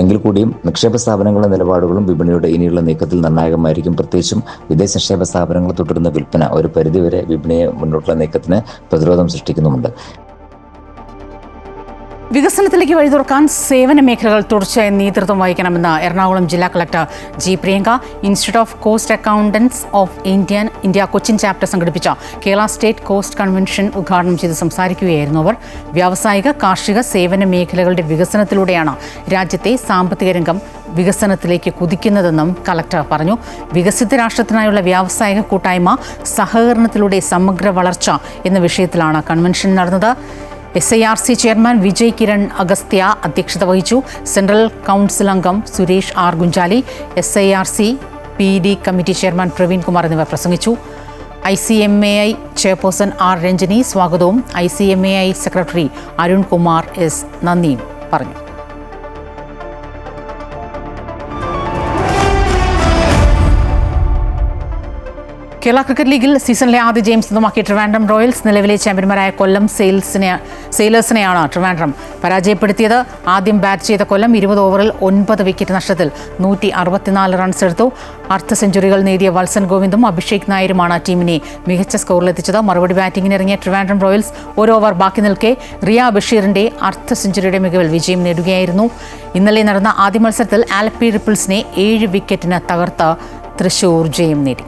എങ്കിൽ കൂടിയും നിക്ഷേപ സ്ഥാപനങ്ങളുടെ നിലപാടുകളും വിപണിയുടെ ഇനിയുള്ള നീക്കത്തിൽ നിർണായകമായിരിക്കും. പ്രത്യേകിച്ചും വിദേശ നിക്ഷേപ സ്ഥാപനങ്ങൾ തുടരുന്ന വിൽപ്പന ഒരു പരിധിവരെ വിപണിയെ മുന്നോട്ടുള്ള നീക്കത്തിന് പ്രതിരോധം സൃഷ്ടിക്കുന്നുമുണ്ട്. വികസനത്തിലേക്ക് വഴി തുറക്കാൻ സേവന മേഖലകൾ തുടർച്ചയായി നേതൃത്വം വഹിക്കണമെന്ന് എറണാകുളം ജില്ലാ collector G Priyanka. Institute of cost accountants of India Cochin chapter സംഘടിപ്പിച്ച കേരള സ്റ്റേറ്റ് കോസ്റ്റ് കൺവെൻഷൻ ഉദ്ഘാടനം ചെയ്ത് സംസാരിക്കുകയായിരുന്നു അവർ. വ്യാവസായിക, കാർഷിക, സേവന മേഖലകളുടെ വികസനത്തിലൂടെയാണ് രാജ്യത്തെ സാമ്പത്തിക രംഗം വികസനത്തിലേക്ക് കുതിക്കുന്നതെന്നും കളക്ടർ പറഞ്ഞു. വികസിത രാഷ്ട്രത്തിനായുള്ള വ്യാവസായിക കൂട്ടായ്മ സഹകരണത്തിലൂടെ സമഗ്ര വളർച്ച എന്ന വിഷയത്തിലാണ് കൺവെൻഷൻ നടന്നത്. SIRC ചെയർമാൻ വിജയ് കിരൺ അഗസ്ത്യ അധ്യക്ഷത വഹിച്ചു. സെൻട്രൽ കൗൺസിൽ അംഗം Suresh R Gunjali, SIRC PD committee chairman Praveen Kumar എന്നിവർ പ്രസംഗിച്ചു. ICMAI ചെയർപേഴ്സൺ R രഞ്ജനി സ്വാഗതവും ICMAI secretary Arun Kumar S നന്ദിയും പറഞ്ഞു. കേരള ക്രിക്കറ്റ് ലീഗിൽ സീസണിലെ ആദ്യ ജയം സ്വന്തമാക്കിയ ട്രിവാൻഡ്രം റോയൽസ് നിലവിലെ ചാമ്പ്യന്മാരായ കൊല്ലം സെയിലേഴ്സിനെയാണ് ട്രിവാൻഡ്രം പരാജയപ്പെടുത്തിയത്. ആദ്യം ബാറ്റ് ചെയ്ത കൊല്ലം 20 ഓവറിൽ 9 വിക്കറ്റ് നഷ്ടത്തിൽ 164 റൺസ് എടുത്തു. അർദ്ധ സെഞ്ചുറികൾ നേടിയ വത്സൻ ഗോവിന്ദും അഭിഷേക് നായരുമാണ് ടീമിനെ മികച്ച സ്കോറിലെത്തിച്ചത്. മറുപടി ബാറ്റിംഗിനിറങ്ങിയ ട്രിവാൻഡ്രം റോയൽസ് ഒരു ഓവർ ബാക്കി നിൽക്കെ റിയ ബഷീറിന്റെ അർദ്ധ സെഞ്ചുറിയുടെ മികവിൽ വിജയം നേടുകയായിരുന്നു. ഇന്നലെ നടന്ന ആദ്യ മത്സരത്തിൽ ആലപ്പി റിപ്പിൾസിനെ 7 വിക്കറ്റിന് തകർത്ത് തൃശൂർ ജയം നേടി.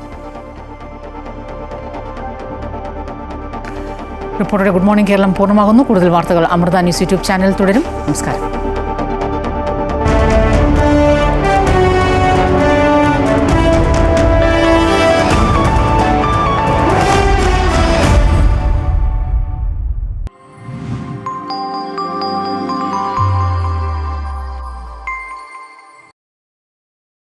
റിപ്പോർട്ടറുടെ ഗുഡ് മോർണിംഗ് കേരളം പൂർണ്ണമാകുന്നു. കൂടുതൽ വാർത്തകൾ അമൃത ന്യൂസ് യൂട്യൂബ് ചാനൽ തുടരും. നമസ്കാരം.